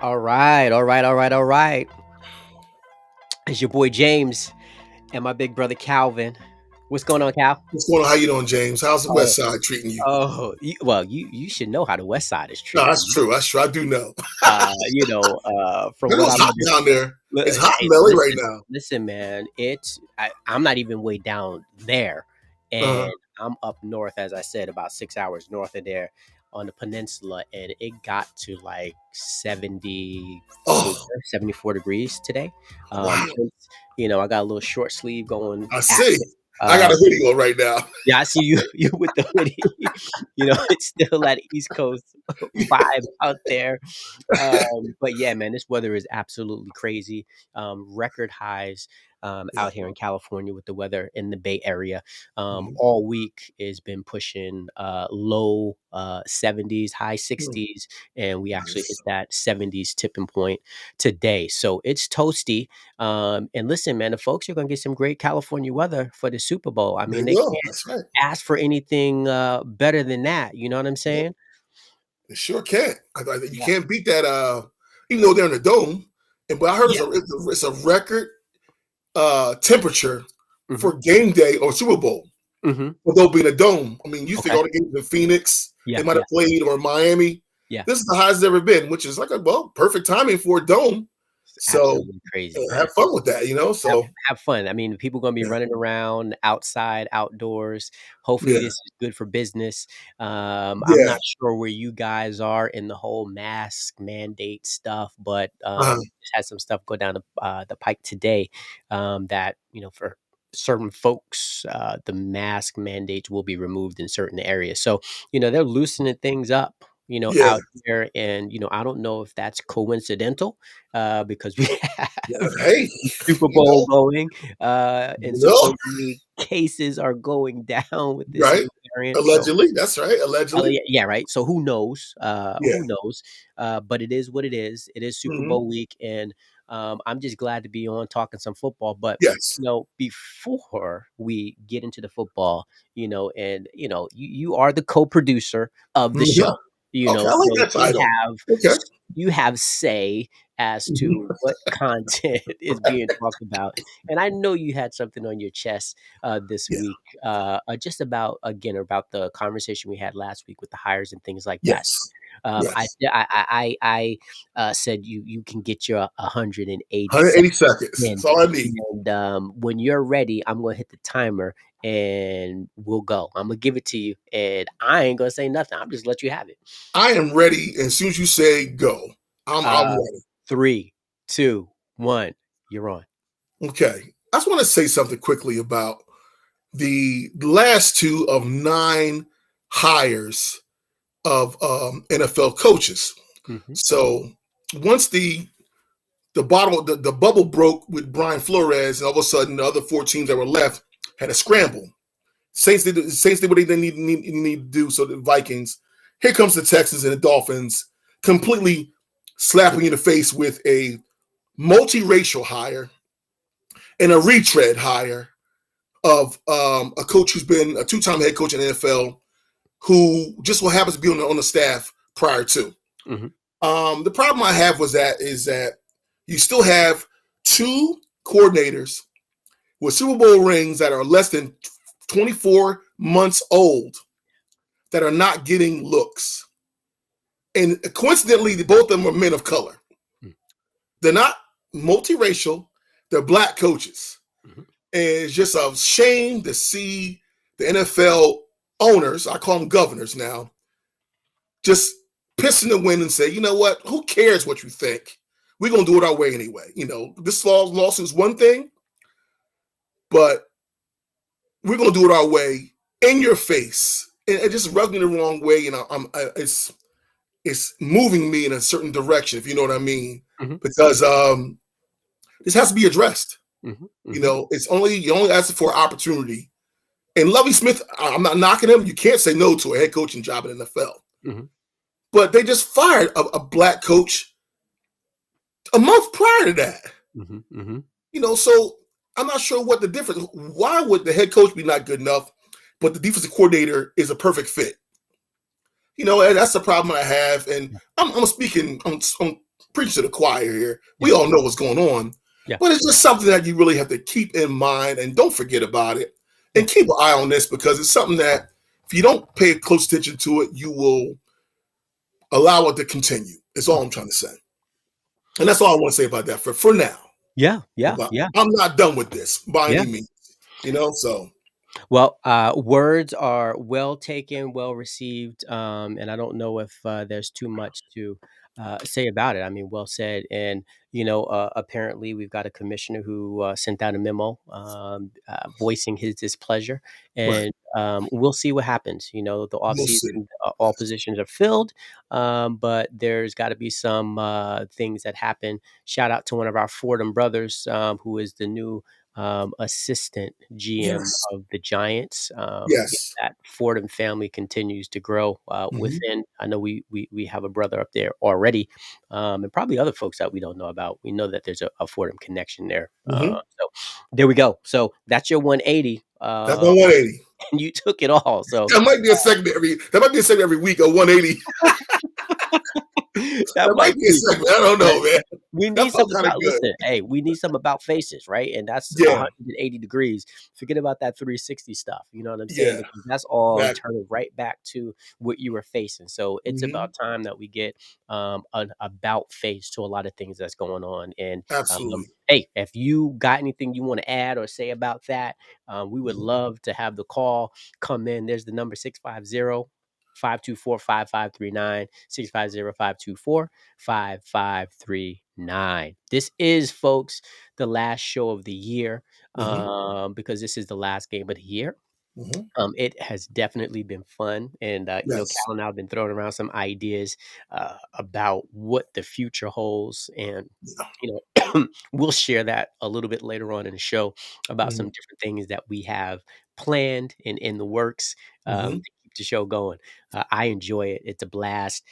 All right, all right, all right, all right. It's your boy James and my big brother Calvin. What's going on, Cal? What's going on? How you doing, James? How's the Oh, West Side treating you? well, you should know how the West Side is No, treating that's me. true. That's true. I do know. From I know what it's I'm hot under. down there. It's hot in Hey, LA right listen, now. listen, man. I'm not even way down there, and Uh-huh. I'm up north, as I said, about 6 hours north of there on the peninsula, and it got to like 74, Oh, 74 degrees today. wow. I got a little short sleeve going I see. active. I got Uh, a hoodie on right now. yeah, I see you you with the hoodie. It's still that East Coast vibe out there. But yeah, man, this weather is absolutely crazy. Record highs Yeah. out here in California with the weather in the Bay Area. Mhm. All week has been pushing low 70s, high Hmm. 60s, and we actually hit Nice. that 70s tipping point today. So it's toasty. And listen, man, the folks are going to get some great California weather for the Super Bowl. I They mean, they will. can't That's right. ask for anything better than that. You know what I'm Yep. saying? They sure can't. You Yeah. can't beat that. Even though they're in the dome, but I heard Yeah. it's a record temperature Hmm. for game day or Super Bowl. Hmm. But they'll be in a dome. I mean, you think Okay. all the games in Phoenix, they Yeah. might Yeah. have played, or Miami. Yeah. This is the highest it's ever been, which is like perfect timing for a dome. It's So absolutely crazy, man. have fun with that. Have So have fun. I mean, people gonna be yeah, running around outside, outdoors. Hopefully, yeah, this is good for business. I'm yeah. not sure where you guys are in the whole mask mandate stuff, but Uh-huh. just had some stuff go down the pike today. That for certain folks, the mask mandates will be removed in certain areas. So they're loosening things up. Yeah, Out here, and I don't know if that's coincidental, because we yeah. have Hey, Super you Bowl know, going, and you know, supposedly cases are going down with this right? new variant. So, Allegedly, that's right. Allegedly, yeah, yeah, right. So who knows? yeah. Who knows? But it is what it is. It is Super Hmm. Bowl week, and I'm just glad to be on talking some football. But Yes. before we get into the football, and you are the co-producer of the Mhm. show. Okay, I like So that title. have Okay. you have say as Mhm. to what content is being talked about. And I know you had something on your chest this Yeah. week, just about the conversation we had last week with the hires and things like that. Yes. I Yes. said you can get your 180 seconds 180 seconds. in, That's all I need. and when you're ready, I'm gonna hit the timer and we'll go. I'm gonna give it to you, and I ain't gonna say nothing. I'm just let you have it. I am ready. As soon as you say go, I'm Uh, ready. 3, 2, 1. You're on. Okay. I just want to say something quickly about the last two of nine hires of NFL coaches. Mhm. So once the bubble broke with Brian Flores, and all of a sudden the other four teams that were left had a scramble. Saints did what they didn't need to do. So the Vikings, here comes the Texans and the Dolphins, completely slapping you in the face with a multiracial hire and a retread hire of a coach who's been a two-time head coach in the NFL, who just what happens to be on the staff prior to. Mhm. The problem I have is that you still have two coordinators with Super Bowl rings that are less than 24 months old that are not getting looks. And coincidentally, both of them are men of color. Mm. They're not multiracial, they're black coaches. Mhm. And it's just a shame to see the NFL owners, I call them governors now, just piss in the wind and say, you know what, who cares what you think? We're going to do it our way anyway. This lawsuit is one thing, but we're going to do it our way in your face. And it just rubs me the wrong way. It's moving me in a certain direction, if you know what I mean, Mhm. because this has to be addressed. Mhm. Mhm. It's only you only ask for opportunity. And Lovie Smith, I'm not knocking him. You can't say no to a head coaching job in the NFL. Mhm. But they just fired a black coach a month prior to that. Mhm. Mhm. So I'm not sure what the difference. Why would the head coach be not good enough, but the defensive coordinator is a perfect fit? And that's the problem I have. And I'm speaking. preach to the choir here. Yeah. We all know what's going on, Yeah. but it's just something that you really have to keep in mind and don't forget about it, Yeah. and keep an eye on this because it's something that if you don't pay close attention to it, you will allow it to continue. Is all I'm trying to say, and that's all I want to say about that for now. Yeah. Yeah. But Yeah. I'm not done with this by Yeah. any means, you know. So Well, words are well taken, well received, and I don't know if there's too much to say about it. I mean, well said. And apparently, we've got a commissioner who sent out a memo voicing his displeasure, right, and we'll see what happens. The off we'll see. season, all positions are filled, but there's got to be some things that happen. Shout out to one of our Fordham brothers, who is the new assistant GM Yes, of the Giants. yes, That Fordham family continues to grow hmm within. I know we have a brother up there already, and probably other folks that we don't know about. We know that there's a Fordham connection there. hmm So there we go. So that's your 180. that's my 180. And you took it all. So That might be a segment every. That might be a segment every week. A 180. that That might might be a be. segment. I don't know, man. We That need felt some kind of about good. listen, hey, we need some about faces, right? And that's Yeah, 180 degrees. Forget about that 360 stuff. You know what I'm saying? yeah, Because that's all exactly. turning right back to what you were facing. So it's hmm about time that we get an about face to a lot of things that's going on. And Absolutely. hey, if you got anything you want to add or say about that, we would Mhm. love to have the call come in. There's the number 650-524-5539, 650-524-5539. This is, folks, the last show of the year, Mhm. because this is the last game of the year. Mhm. It has definitely been fun, and Yes. Cal and I have been throwing around some ideas about what the future holds, and Yeah. we'll share that a little bit later on in the show about some Mhm. different things that we have planned and in the works Mhm. to keep the show going. I enjoy it; it's a blast.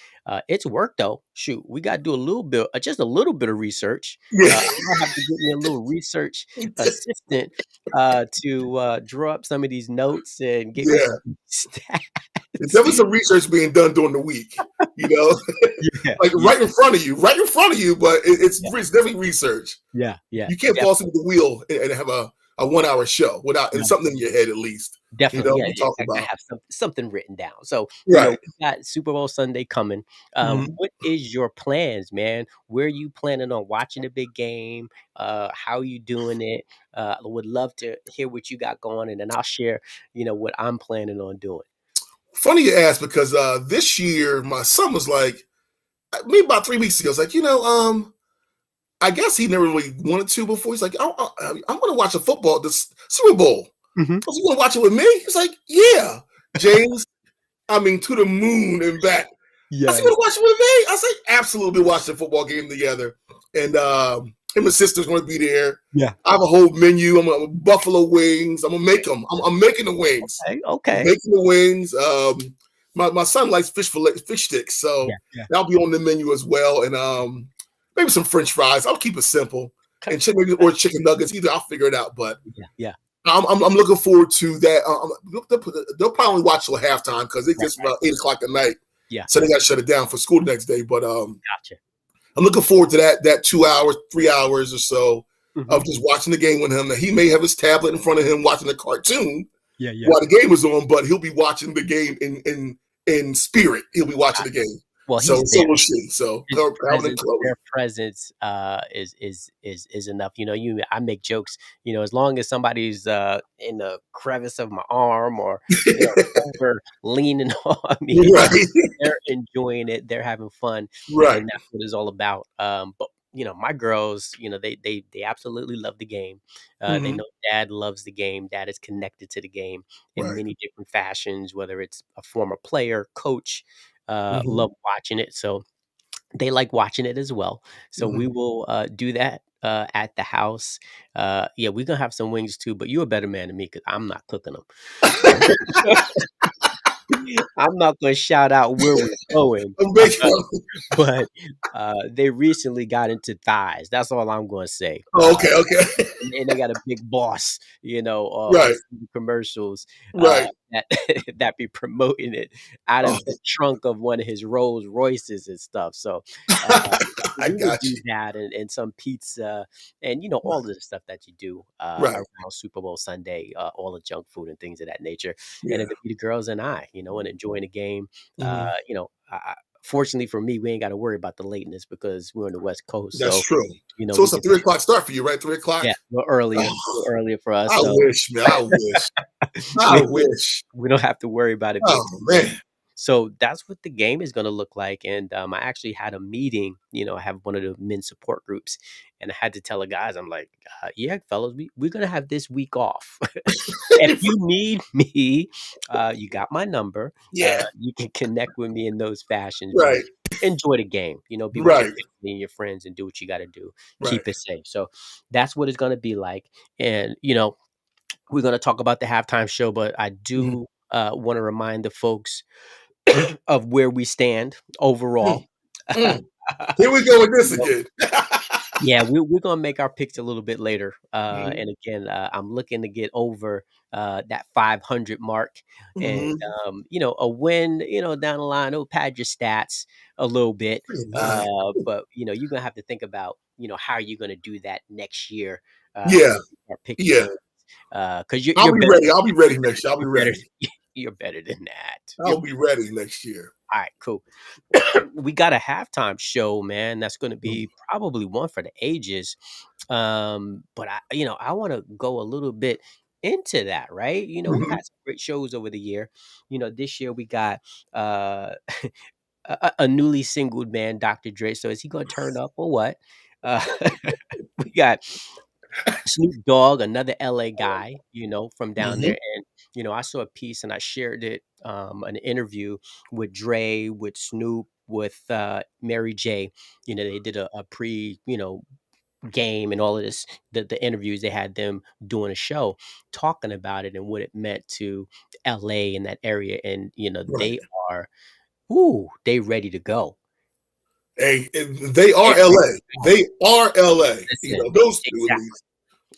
It's work though. Shoot, we got to do a little bit, just a little bit of research. Yeah. I might have to get me a little research assistant to draw up some of these notes and get me Yeah. some There's stats. definitely some research being done during the week, you know, Yeah, like yeah, right in front of you, but yeah, it's definitely research. yeah, yeah. You can't fall asleep at the wheel and have a 1 hour show without and Right. something in your head at least. You Definitely, know, yeah, we yeah. talked I gotta about have something written down. So, right. we got Super Bowl Sunday coming. Mhm. What is your plans, man? Where are you planning on watching the big game? How you doing it? I would love to hear what you got going, and then I'll share, what I'm planning on doing. Funny you ask because this year my son was like, maybe about 3 weeks ago, was like, I guess he never really wanted to before. He's like, I want to watch a football, this Super Bowl. Mhm. I was, you want to watch it with me? He's like, yeah, James. I mean, to the moon and back. I said, you Yes. want to watch it with me? I said, absolutely, watch the football game together. And him and his sister's going to be there. Yeah. I have a whole menu. I'm gonna buffalo wings. I'm gonna make them. I'm making the wings. Okay. I'm Okay. making the wings. My son likes fish sticks, so Yeah. Yeah. that'll be on the menu as well. And maybe some French fries. I'll keep it simple. Okay. And maybe or chicken nuggets. Either I'll figure it out. But Yeah. Yeah. I'm looking forward to that. They'll probably watch till halftime because it Right. gets Right. about 8 o'clock at night, Yeah. so they got to shut it down for school the next day. But Gotcha. I'm looking forward to that 2 hours, 3 hours or so Hmm. of just watching the game with him. Now, he may have his tablet in front of him watching a cartoon Yeah. Yeah. while the game is on, but he'll be watching the game in spirit. He'll be watching the game. Well, So he's there. will she. So His Calvin and presence, Chloe. their presence, is enough. I make jokes. As long as somebody's in the crevice of my arm or over leaning on me, Right. they're enjoying it. They're having fun, Right. and that's what it's all about. But my girls, they absolutely love the game. They hmm know Dad loves the game. Dad is connected to the game in Right. many different fashions, whether it's a former player, coach. hmm Love watching it. So they like watching it as well. So we hmm will do that at the house. Yeah, we're gonna have some wings too, but you're a better man than me because I'm not cooking them. I'm not gonna shout out where we're going, I'm making. but, they recently got into thighs. That's all I'm gonna say. Oh, okay, okay. And they got a big boss, on Right, some commercials, right. that that be promoting it out Oh, of the trunk of one of his Rolls Royces and stuff. So, uh, I we would got do you. that and some pizza and, all of the stuff that you do, Right. around Super Bowl Sunday, all the junk food and things of that nature. And Yeah. it'd be the girls and I, and enjoying the game. Mhm. Fortunately for me, we ain't gotta worry about the lateness because we're on the West Coast. That's So, true. So we it's a can 3 o'clock start for you, right? 3 o'clock. yeah, a little earlier, a Oh, little earlier for us, I so wish, man. I wish. I we wish. we don't have to worry about it being Oh too late. man. So that's what the game is gonna look like, and, I actually had a meeting, I have one of the men's support groups, and I had to tell the guys, I'm like, "Yeah, fellas, we're gonna have this week off. If you need me, you got my number, Yeah. you can connect with me in those fashions, but Right. enjoy the game, be with your Right. family and your friends and do what you gotta do. Right. Keep it safe." So that's what it's gonna be like, and, we're gonna talk about the halftime show, but I Mhm. do, wanna remind the folks of where we stand overall. Mm, mm. Here we go with this You know again. yeah, we're gonna make our picks a little bit later, Mhm. and again, I'm looking to get over, that 500 mark, and, Mhm. a win, down the line, it'll pad your stats a little bit, Pretty much. but, you're gonna have to think about, how you're gonna do that next year, Yeah. when you start picking Yeah. wins, 'cause I'll you're be better ready. I'll be ready next year. I'll be you're better ready. you're better than that. I'll be ready next year. Alright, cool. We got a halftime show, man, that's gonna Mhm. be probably one for the ages. But I wanna go a little bit into that, right? We've Mhm. had some great shows over the year. This year we got, uh, a newly singled man, Dr. Dre, so is he gonna turn up or what? Uh, we got Snoop Dogg, another LA guy, from down Mhm. there, and, I saw a piece and I shared it, an interview with Dre, with Snoop, with, Mary J. They did a pre, game and all of this, the interviews, they had them doing a show talking about it and what it meant to LA in that area, and, Right. they are, ooh, they ready to go. Hey, they They are ready LA. to go. They are LA. Listen, Those two at exactly. least.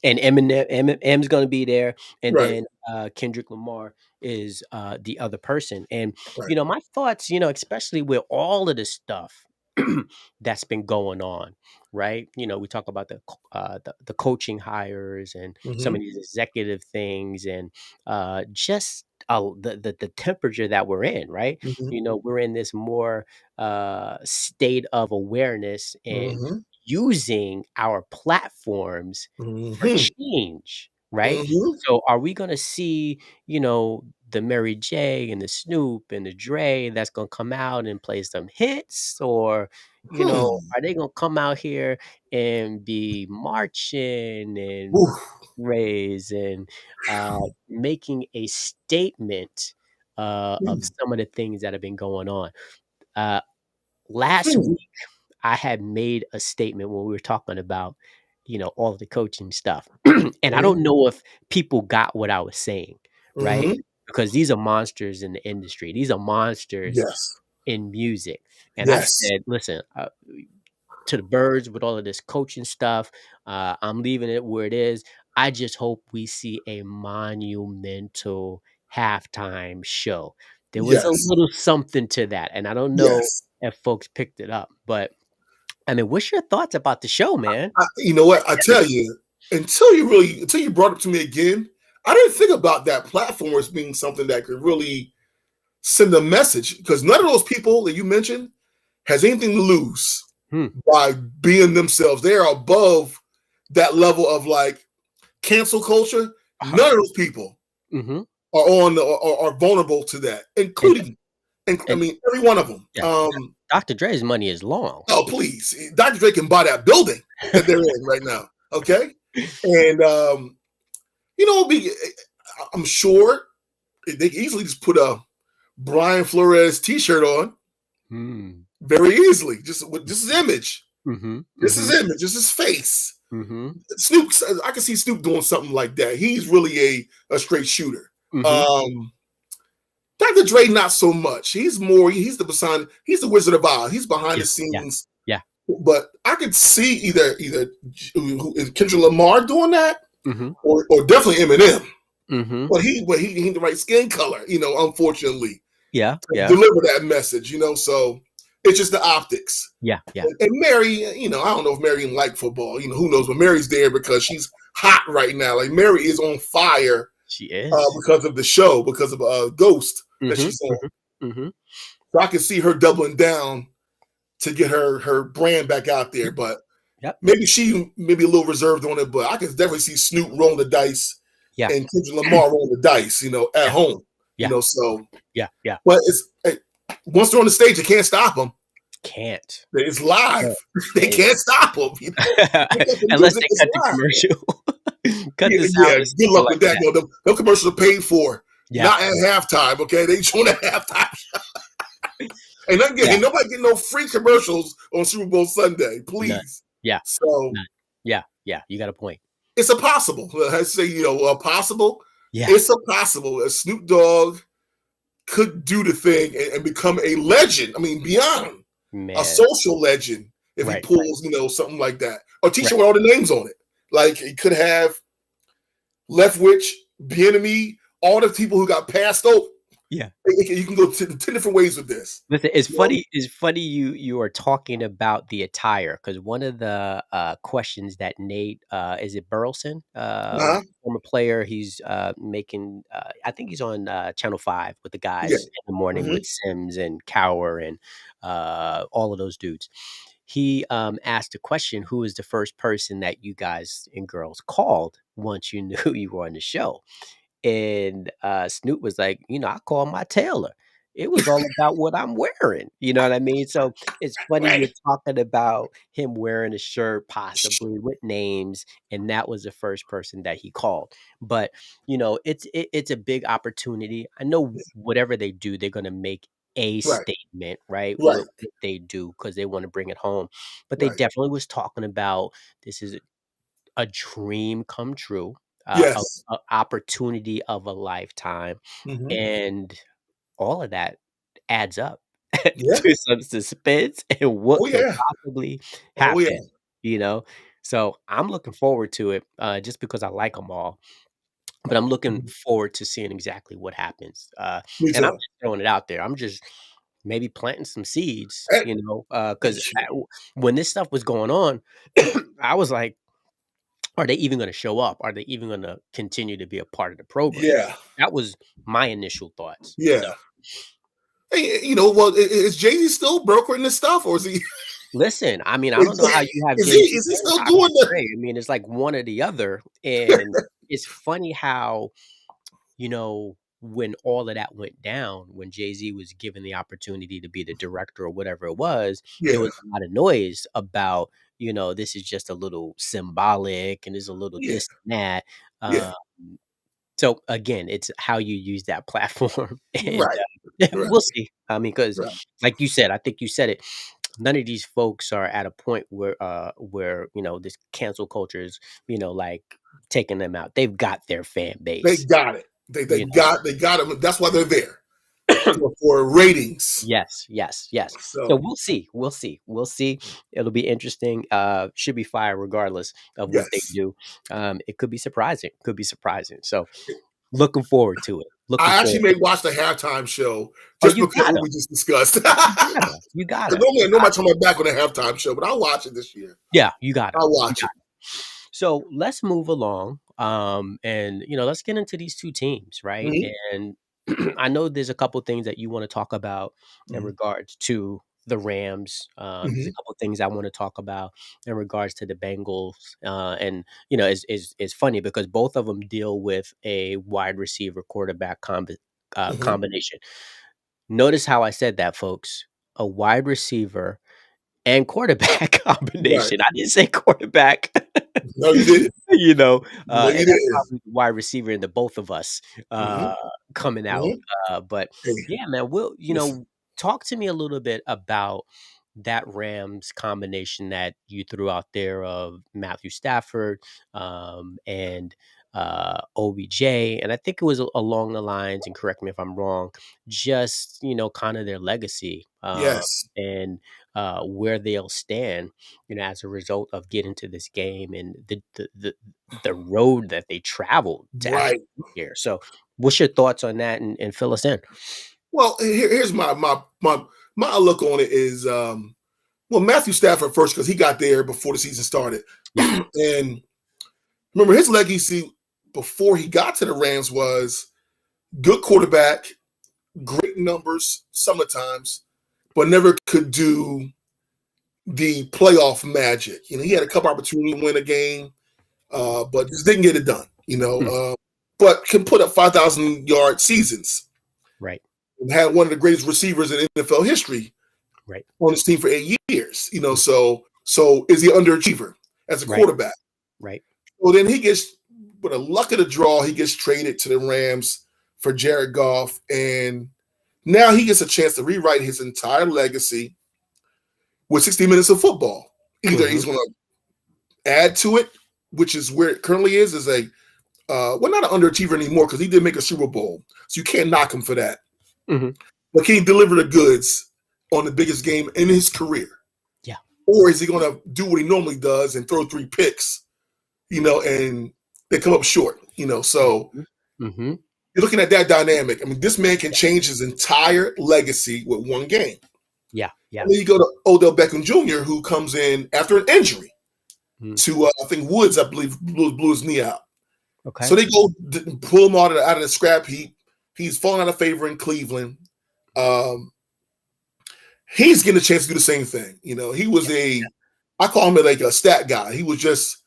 And Eminem's gonna be there, and Right. then, Kendrick Lamar is, the other person, and, Right. my thoughts, especially with all of this stuff that's been going on, right? We talk about the coaching hires and some of Mhm. these executive things and, just, the temperature that we're in, right? Mhm. We're in this more, state of awareness and Mhm. using our platforms for Mhm. change, right? Mhm. So are we gonna see, the Mary J and the Snoop and the Dre that's gonna come out and play some hits? Or, Hmm. are they gonna come out here and be marching and Oof. raise and, making a statement, of Hmm. some of the things that have been going on? Uh, Last Hmm. week I had made a statement when we were talking about, all of the coaching stuff. And I Mhm. don't know if people got what I was saying, right? Mhm. Because these are monsters in the industry. These are monsters Yes. in music. And I Yes. said, listen, to the birds with all of this coaching stuff, I'm leaving it where it is. I just hope we see a monumental halftime show. There was a Yes. little something to that. And I don't know Yes. if folks picked it up, but I mean, what's your thoughts about the show, man? You know what? I tell you, until you brought it to me again, I didn't think about that platform as being something that could really send a message because none of those people that you mentioned has anything to lose Hmm. by being themselves. They are above that level of like cancel culture. None of those people Mhm. are are vulnerable to that, And including, and I and mean every one of them. yeah, Dr. Dre's money is long. Oh please, Dr. Dre can buy that building that they're in right now. Okay, and be I'm sure they can easily just put a Brian Flores T-shirt on Hmm. very easily, just with just his image, Mhm, just his mhm, image, just his face. mhm, Snoop, I can see Snoop doing something like that. He's really a straight shooter. mhm. Um, Dr. Dre, not so much. He's the person, he's the Wizard of Oz. He's behind Yeah, the yeah, scenes. yeah. But I could see either is Kendrick Lamar doing that, Mhm, or definitely Eminem. mhm. But he ain't the right skin color, unfortunately, Yeah, to yeah, deliver that message, So it's just the optics. yeah, yeah. And Mary, I don't know if Mary even like football. Who knows? But Mary's there because she's hot right now. Like Mary is on fire She is. because of the show, because of Ghost that Mhm, she's on. mhm, mhm. So I can see her doubling down to get her brand back out there. But Yep. maybe she maybe a little reserved on it. But I can definitely see Snoop rolling the dice Yeah. and Kendrick Lamar rolling the dice. At Yeah, home. yeah, So yeah, yeah. but once they're on the stage, you can't stop them. Can't. It's live. Can't. They can't stop them. The Unless music they is cut the live. commercial. Cut Yeah, the yeah, sound and good speaker luck like with that. that. No commercials are paid for. Yeah, Not at halftime, okay? They showing at halftime. yeah. Ain't nobody getting no free commercials on Super Bowl Sunday, None. please. Yeah, So none. Yeah, yeah, you got a point. it's a possible. I say, possible. Yeah, It's a possible. Snoop Dogg could do the thing and become a legend. I mean, beyond a man. social legend if he Right, pulls, something like that. Or right. t-shirt with all the names on it. Like he could have Leftwich, Bienemy, all the people who got passed over. Yeah. You can go 10 different ways with this. Listen, it's You know? funny it's funny you are talking about the attire because one of the, questions that Nate, is it Burleson? Uh-huh. Former player, he's, making, I think he's on, Channel 5 with the Yeah. guys in the morning Hmm. with Sims and Cower and, all of those dudes. He, asked a question, "Who is the first person that you guys and girls called once you knew you were on the show?" And, Snoop was like, "I call my tailor. It was all about what I'm wearing." You know what I mean? So, it's funny you're Right. talking about him wearing a shirt possibly with names, and that was the first person that he called. But, it's a big opportunity. I know whatever they do, they're gonna make a Right. statement, right? Right. What they do because they wanna bring it home. But they Right. definitely was talking about this is a dream come true, Yes. a opportunity of a lifetime, Hmm. and all of that adds up Yeah. to some suspense and what Oh could yeah. possibly Oh yeah. happen, you know? So, I'm looking forward to it, just because I like them all, but I'm looking Mhm. forward to seeing exactly what happens, Me and I'm too. just throwing it out there. I'm just maybe planting some seeds, And, because when this stuff was going on, I was like, are they even gonna show up? Are they even gonna continue to be a part of the program? yeah. That was my initial thoughts. So, Yeah. Hey, well, is Jay-Z still brokering this stuff, or is he? listen, I mean, I don't know how you have Is he? Jay-Z Is he and still Dr. doing the? Dre. I mean, it's like one or the other, and it's funny how, when all of that went down, when Jay-Z was given the opportunity to be the director or whatever it was, there Yeah. was a lot of noise about, this is just a little symbolic and there's a little Yeah. this and that. Yeah. Um So, again, it's how you use that platform, and, Right. Right. we'll see. I mean, because, Right. like you said, I think you said it, none of these folks are at a point where, this cancel culture is, like, taking them out. They've got their fan They base, got it. They you know? got them. That's why they're there for ratings. Yes, yes, yes. So, So we'll see, we'll see, we'll see. It'll be interesting, should be fire regardless of what they yes, do. It could be surprising. So, looking forward to it, looking I actually forward. may watch the halftime show Oh, just you because of what gotta. we just discussed. You gotta, you gotta, Normally, you I know my gotta. turn my back on the halftime show, but I'll watch it this year. Yeah, you gotta, I'll you watch it. gotta. So let's move along, and let's get into these two teams, right? Hmm. And I know there's a couple things that you want to talk about in Hmm. regards to the Rams. There's a Hmm. couple things I want to talk about in regards to the Bengals, and it's funny because both of them deal with a wide receiver quarterback Hmm. combination. Notice how I said that, folks. A wide receiver and quarterback Right. combination. I didn't say quarterback. No, you didn't. No, And you that's didn't. probably the wide receiver in the both of us, Hmm. coming out. Hmm. But Hey, yeah, man, listen. talk to me a little bit about that Rams combination that you threw out there of Matthew Stafford, and OBJ, and I think it was along the lines, and correct me if I'm wrong, just kind of their legacy, Yes. and where they'll stand, as a result of getting to this game and the road that they traveled to actually Right. get here. So, what's your thoughts on that, and fill us in? Well, here's my outlook on it is well, Matthew Stafford first because he got there before the season started, Yeah. and remember his legacy before he got to the Rams was good quarterback, great numbers sometimes, but never could do the playoff magic. He had a couple opportunities to win a game, but just didn't get it done. Mm, But can put up 5,000-yard seasons right. and had one of the greatest receivers in NFL history Right. on his team for 8 years. Mm, So is he underachiever as a right. quarterback? Right. Well, then he gets, with a luck of the draw, he gets traded to the Rams for Jared Goff, and now he gets a chance to rewrite his entire legacy with 60 minutes of football. Either Hmm. he's going to add to it, which is where it currently is a well, not an underachiever anymore because he did make a Super Bowl, so you can't knock him for that. Hmm. But can he deliver the goods on the biggest game in his career, Yeah. or is he going to do what he normally does and throw 3 picks? And they come up short. So Hmm. Hmm. you're looking at that dynamic. I mean, this man can change his entire legacy with one game. Yeah. Yeah. And then you go to Odell Beckham Jr., who comes in after an injury Mm. to I think Woods, I believe, blew his knee out. So Okay. they go pull him out of the scrap heap. He's falling out of favor in Cleveland. Um, he's getting a chance to do the same thing. He was Yeah. I call him like a stat guy. He was just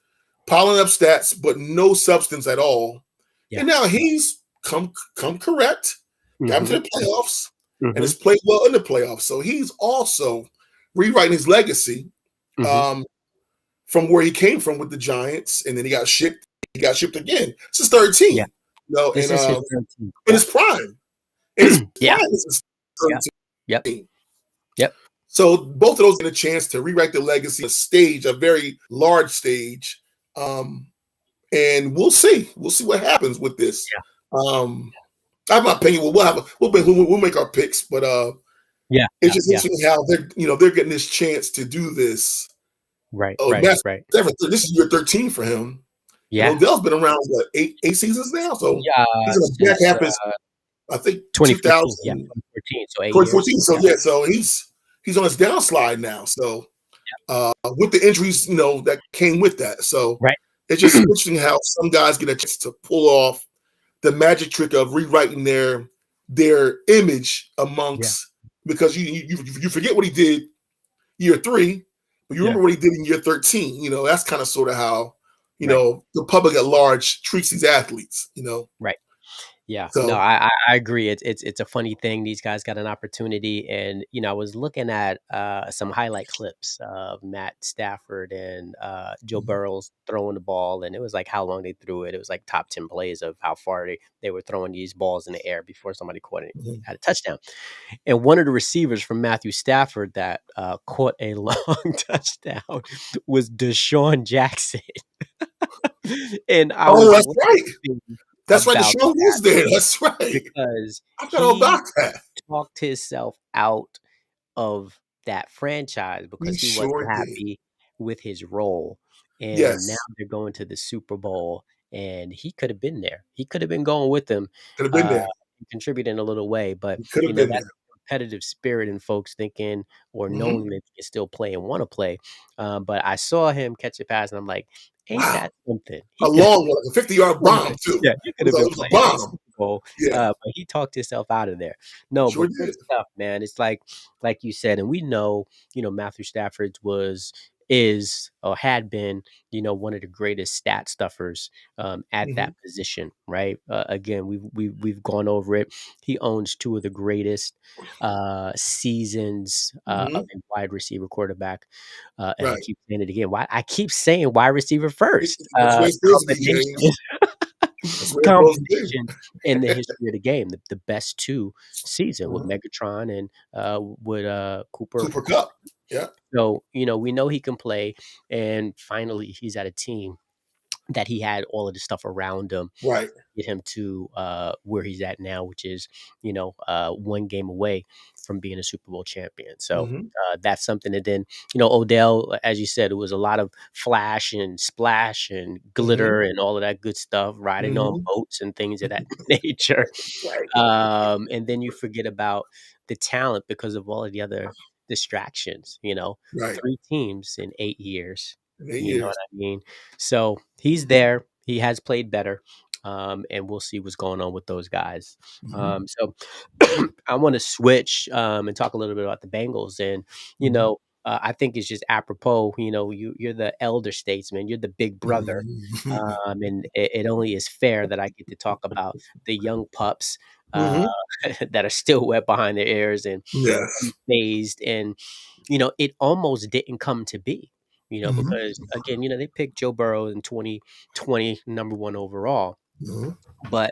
piling up stats, but no substance at all. Yeah. And now he's come correct, got him Hmm. to the playoffs, and Hmm. has played well in the playoffs. So he's also rewriting his legacy Hmm. um, from where he came from with the Giants, and then he got shipped. He got shipped again. It's his third Yeah. team. This is his 13th. In Yeah. his prime. In his Yeah. prime, this is Yeah. his Yep. third team. Yep. So both of those get a chance to rewrite their legacy, a stage, a very large stage. And we'll see. We'll see what happens with this. Yeah. Um, I have my opinion. We'll make our picks, but Yeah. it's Yeah. just Yeah. interesting how they're getting this chance to do this. Right. Oh, Right. that's Right. this is year 13 for him, and Yeah. Odell's been around what eight seasons now, so Yeah. he's in the back Since half his I think 2014. Yeah. 2000 2014. So 8 years. 2014. So Yeah. yeah, so he's on his downslide now. So with the injuries, that came with that. So Right. it's just interesting how some guys get a chance to pull off the magic trick of rewriting their image Yeah. amongst because you forget what he did year 3, but you Yeah. remember what he did in year 13. That's kind of sort of how Right. the public at large treats these athletes. Right. Yeah, no, So I agree. It's a funny thing. These guys got an opportunity, and I was looking at some highlight clips of Matt Stafford and Joe mhm, Burrows throwing the ball, and it was like how long they threw it. It was like top 10 plays of how far they were throwing these balls in the air before somebody caught it, mhm. had a touchdown. And one of the receivers from Matthew Stafford that caught a long touchdown was Deshaun Jackson, and I Oh, was that's right. laughing That's right. about Deshaun was there. That's right. because I forgot all he about that. talked himself out of that franchise He because he wasn't sure did. happy with his role. And now Yes, they're going to the Super Bowl, and he could have been there. He could have been going with them, could have been uh, there. contributing a little way. But He could have been that's there. competitive spirit in folks thinking or Mhm. knowing that they can still play and want to play. But I saw him catch a pass, and I'm like, ain't Wow. that something? A He could long one, like a 50-yard bomb too. yeah, you It could was have a, been it was a playing in the bomb. Super Bowl, Yeah, but he talked himself out of there. No, sure but good did. stuff, man. It's like you said, and we know, Matthew Stafford is or had been, one of the greatest stat stuffers at Mhm, that position, right? Again, we've gone over it. He owns two of the greatest seasons of mhm. a wide receiver quarterback, and I Right. keep saying it again. Why I keep saying wide receiver first That's the way it's supposed to be, combination. James. That's the way it's supposed to Combination in the history of the game, the best two be. season with Mhm. Megatron and with Cooper. Cooper Cup. Yeah. So we know he can play, and finally he's at a team that he had all of the stuff around him Right. get him to where he's at now, which is, one game away from being a Super Bowl champion. So Hmm. that's something. And then, Odell, as you said, it was a lot of flash and splash and Hmm. glitter and all of that good stuff, riding on Hmm. boats and things of that nature. Right. And then you forget about the talent because of all of the other distractions, Right. 3 teams in 8 years. In eight You know what years. I mean? So he's there. He has played better. And we'll see what's going on with those guys. Hmm. So I want to switch and talk a little bit about the Bengals. And, you Hmm. know, I think it's just apropos. You're the elder statesman, you're the big brother. Hmm. And it only is fair that I get to talk about the young pups uh, Hmm. that are still wet behind their ears and Yes. unfazed. And, it almost didn't come to be, Hmm. because again, they picked Joe Burrow in 2020, number one overall. Hmm. But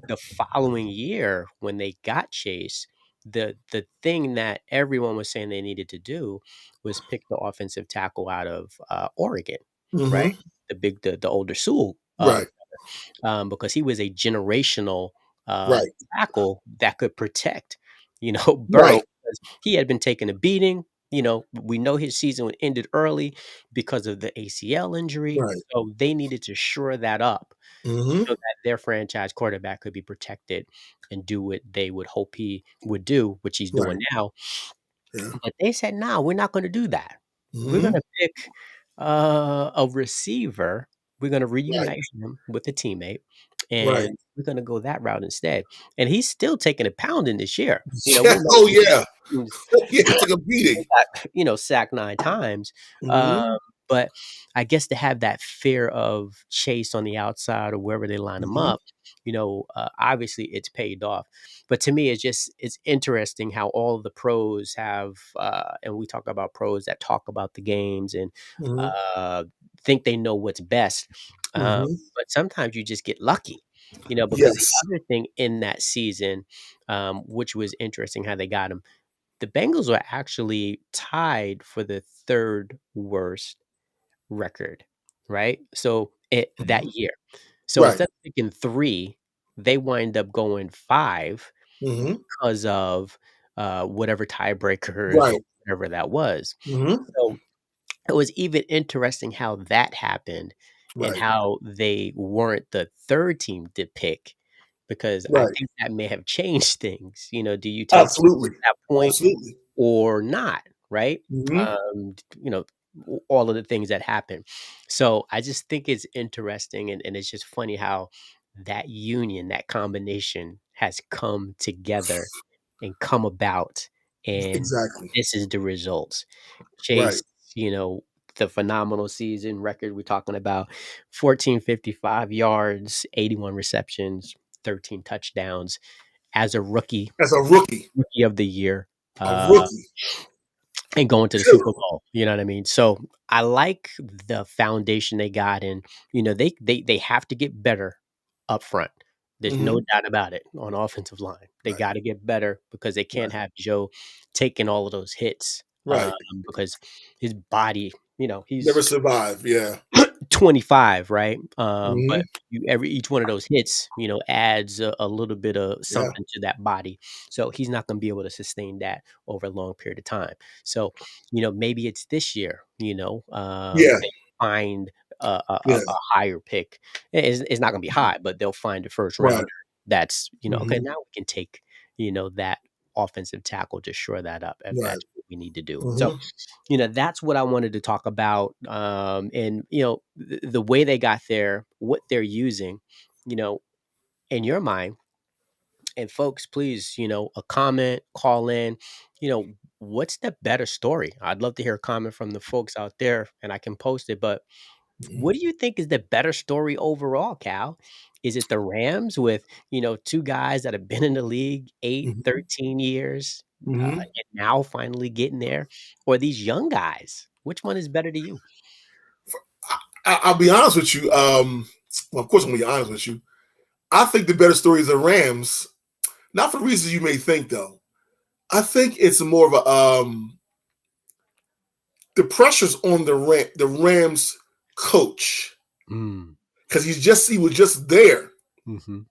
the following year, when they got Chase, the thing that everyone was saying they needed to do was pick the offensive tackle out of Oregon, right? Hmm. The older Sewell Right. because he was a generational uh, Right. tackle that could protect, Burrow, Right. because he had been taking a beating. We know his season ended early because of the ACL injury, Right. so they needed to shore that up Hmm. so that their franchise quarterback could be protected and do what they would hope he would do, which he's Right. doing now. Yeah. But they said, "No, we're not gonna do that. We're Hmm. gonna pick, a receiver. We're gonna Right. reunite him with a teammate, Right. and we're gonna go that route instead." And he's still taking a pounding this year. Yeah. We know Oh he yeah. Oh yeah. It took a beating. got, sacked 9 times, Hmm. but I guess to have that fear of Chase on the outside or wherever they line him Hmm. up, obviously it's paid off. But to me, it's interesting how all of the pros have, and we talk about pros that talk about the games and Hmm. uh, think they know what's best. Hmm. But sometimes you just get lucky, because the Yes. other thing in that season, which was interesting how they got him, the Bengals were actually tied for the 3rd worst record, right? So, that Hmm. year. So Right. instead of picking 3, they wind up going 5 Hmm. because of, whatever tiebreakers or Right. whatever that was. Hmm. So, it was even interesting how that happened and Right. how they weren't the 3rd team to pick, because I Right. think that may have changed things. Do you take Chase Absolutely. at that point Absolutely. or not, right? Hmm. All of the things that happen. So I just think it's interesting, and it's just funny how that union, that combination has come together and come about, and Exactly. this is the results. Right. Chase, you know, the phenomenal season record we're talking about, 1455 yards, 81 receptions, 13 touchdowns as a rookie, As a rookie. rookie of the year. A Uh rookie. and going to the Super Killer. Bowl, you know what I mean? So, I like the foundation they got, and, they have to get better up front. There's no Hmm. doubt about it on offensive line. They Right. gotta get better because they can't Right. have Joe taking all of those hits, Right. because his body, he's Never survive. Yeah. 25, right? But Hmm. each one of those hits, adds a little bit of Yeah. something to that body. So he's not going to be able to sustain that over a long period of time. So, maybe it's this year, Yeah. they find Yeah. a higher pick. It's not going to be high, but they'll find a first Right. rounder that's, okay, Hmm. now we can take, that offensive tackle to shore that up if Right. that's what we need to do. So, Hmm. that's what I wanted to talk about. And the way they got there, what they're using, you know, in your mind. And folks, please, a comment, call in. What's the better story? I'd love to hear a comment from the folks out there, and I can post it. But what do you think is the better story overall, Cal? Is it the Rams with, 2 guys that have been in the league 8, Hmm. 13 years, Hmm. and now finally getting there? Or these young guys? Which one is better to you? I'll be honest with you. Well, of course, I'm gonna be honest with you. I think the better story is the Rams. Not for reasons you may think, though. I think it's more of a the pressure's on the Rams coach. Mm. because he was just there Mhm.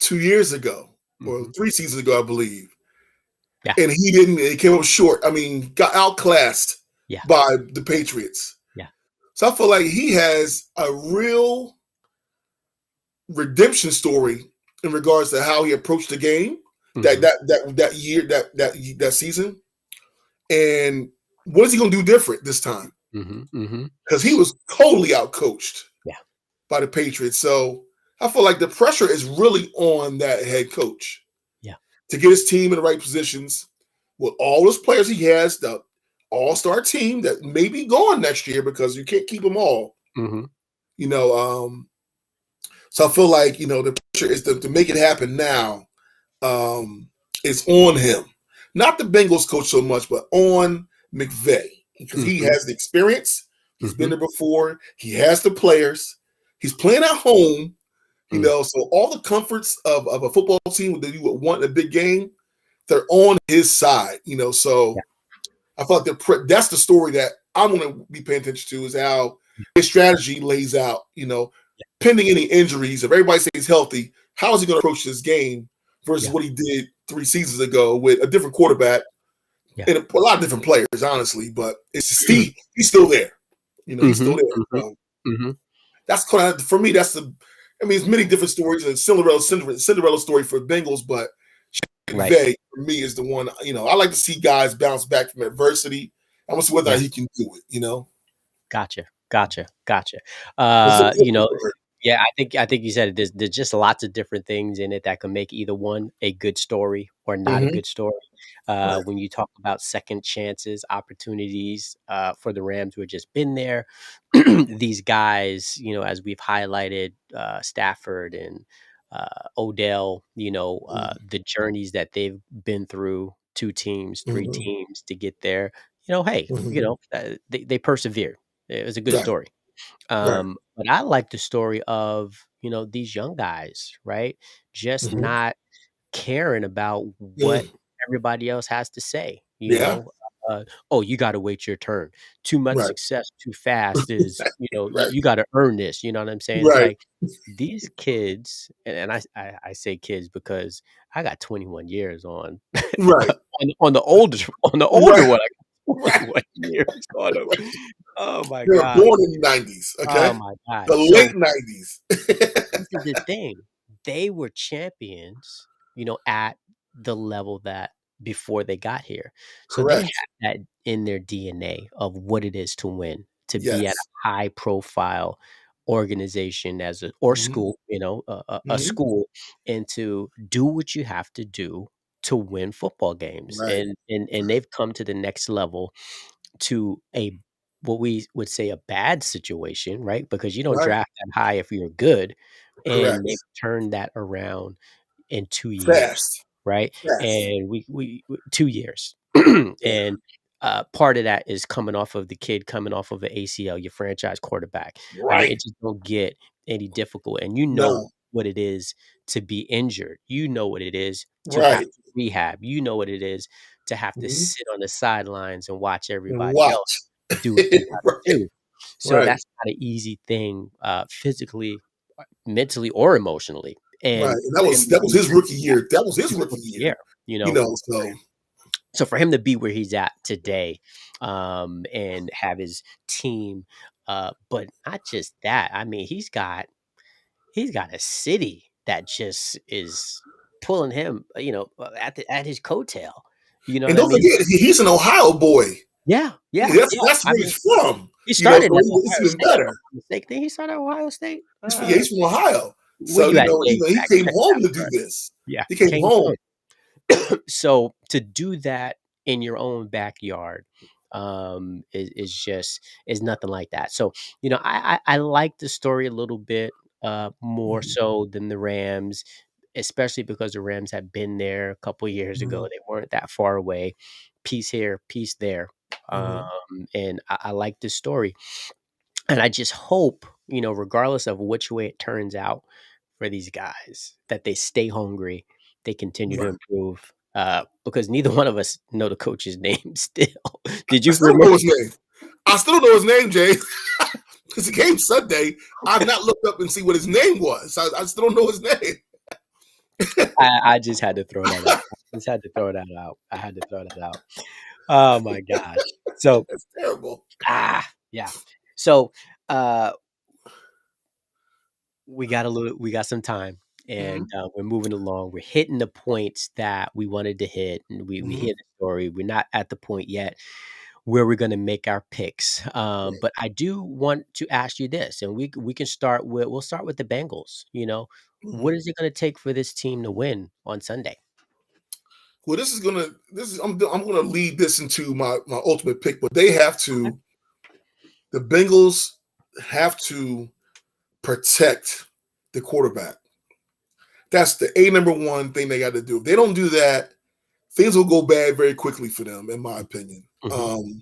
2 years ago or Mhm. 3 seasons ago, I believe, Yeah. and he didn't. He came up short. I mean, got outclassed Yeah. by the Patriots. Yeah. So I feel like he has a real redemption story in regards to how he approached the game Mhm. that year that season, and what is he going to do different this time? Mhm. Mhm. Because he was totally outcoached Yeah. by the Patriots. So I feel like the pressure is really on that head coach Yeah. to get his team in the right positions with all those players he has, the all-star team that may be gone next year because you can't keep them all. Mhm. You know, so I feel like the pressure is to make it happen now. Um, is on him, not the Bengals coach so much, but on McVay because he Mhm. has the experience. He's been Mhm. there before. He has the players. He's playing at home. Mm. So all the comforts of a football team that you would want in a big game, they're on his side. Yeah. So I feel like that's the story that I'm going to be paying attention to is how his strategy lays out. Pending any injuries, if everybody stays healthy, how is he going to approach this game versus Yeah. what he did 3 seasons ago with a different quarterback Yeah. and a lot of different players, honestly. But it's Steve. He's still there. He's still Mhm. there. Mhm. So Mhm. that's kind of for me. That's the. I mean, it's many different stories. And Cinderella story for Bengals, but Right. McVay for me is the one. I like to see guys bounce back from adversity. I want to see whether or Yeah. not he can do it. Gotcha. Gotcha. Gotcha. What's Uh, you know, it? yeah, I think you said it. There's just lots of different things in it that can make either one a good story or not a Mm-hmm. good story. Right. When you talk about second chances, opportunities for the Rams who have just been there, these guys, as we've highlighted, Stafford and Odell, the journeys that they've been through, two teams, three Mm-hmm. teams to get there. Hey, Mm-hmm. they persevered. It was a good Right. story. Right. But I like the story of, these young guys, right? Just Mm-hmm. not caring about what Mm. everybody else has to say, Yeah. "Oh, you gotta wait your turn. Too much Right. success too fast is, Right. you gotta earn this." You know what I'm saying? It's Right. like these kids, and I say kids because I got 21 years on Right. on the older Right. one. I got Right. 21 years on them. Oh my They were god. born in the '90s. Oh Okay. my god. The So late '90s. this is the thing. They were champions, at the level that before they got here. So they have Correct. that in their DNA of what it is to win, to be at Yes. a high profile organization or Mm-hmm. school, a Mm-hmm. school, and to do what you have to do to win football games. Right. And they've come to the next level to a what we would say a bad situation, right? Because you don't Right. draft that high if you're good, and they've Correct. turned that around in 2 years, Fast. right? Fast. And we 2 years. Yeah. And, part of that is coming off of the kid coming off of an ACL, your franchise quarterback. I mean, Right. it just don't get any difficult, and No. what it is to be injured. You know what it is to have Right. to rehab. You know what it is to have to Mm-hmm. sit on the sidelines and watch And everybody else watch. do what they gotta Right. do. So Right. that's not an easy thing, physically, mentally, or emotionally, Right. and And that for him was to that was be his where rookie he's at, year. That was his his rookie rookie year. year, So so for him to be where he's at today, and have his team, but not just that, I mean, he's got a city that just is pulling him, at his coattail, you know and what I don't mean? forget he's an Ohio boy. Yeah, Yeah, yeah, that's yeah, that's I where mean, he's from. he started So at it's Ohio even State, if I'm better. not mistaken. Did he start at Ohio State? Yeah, he's from Ohio. Where So you at, Jay? he came Check that home to do for us. this. Yeah, He came came home. home. So to do that in your own backyard, is nothing like that. So, I like the story a little bit, more Mhm. so than the Rams, especially because the Rams had been there a couple years ago. Mhm. They weren't that far away. Piece here, piece there. Mhm. And I like this story. And I just hope, regardless of which way it turns out for these guys, that they stay hungry, they continue to Right. improve, because neither one of us know the coach's name still. Did I you still don't remember? know his name. I still don't know his name, Jay. because the game Sunday, I've not looked up and see what his name was. I still don't know his name. I just had to throw that out. I just had to throw that out. I had to throw that out. Oh my gosh. So, That's terrible. yeah. So, uh, we got some time, and Hmm. we're moving along. We're hitting the points that we wanted to hit, and we Hmm. hit the story. We're not at the point yet where we're going to make our picks. Right. But I do want to ask you this, and we can start with we'll start with the Bengals. Hmm. What is it going to take for this team to win on Sunday? Well, I'm gonna lead this into my ultimate pick, but they have Okay. to. The Bengals have to protect the quarterback. That's the number one thing they got to do. If they don't do that, things will go bad very quickly for them, in my opinion. Hmm.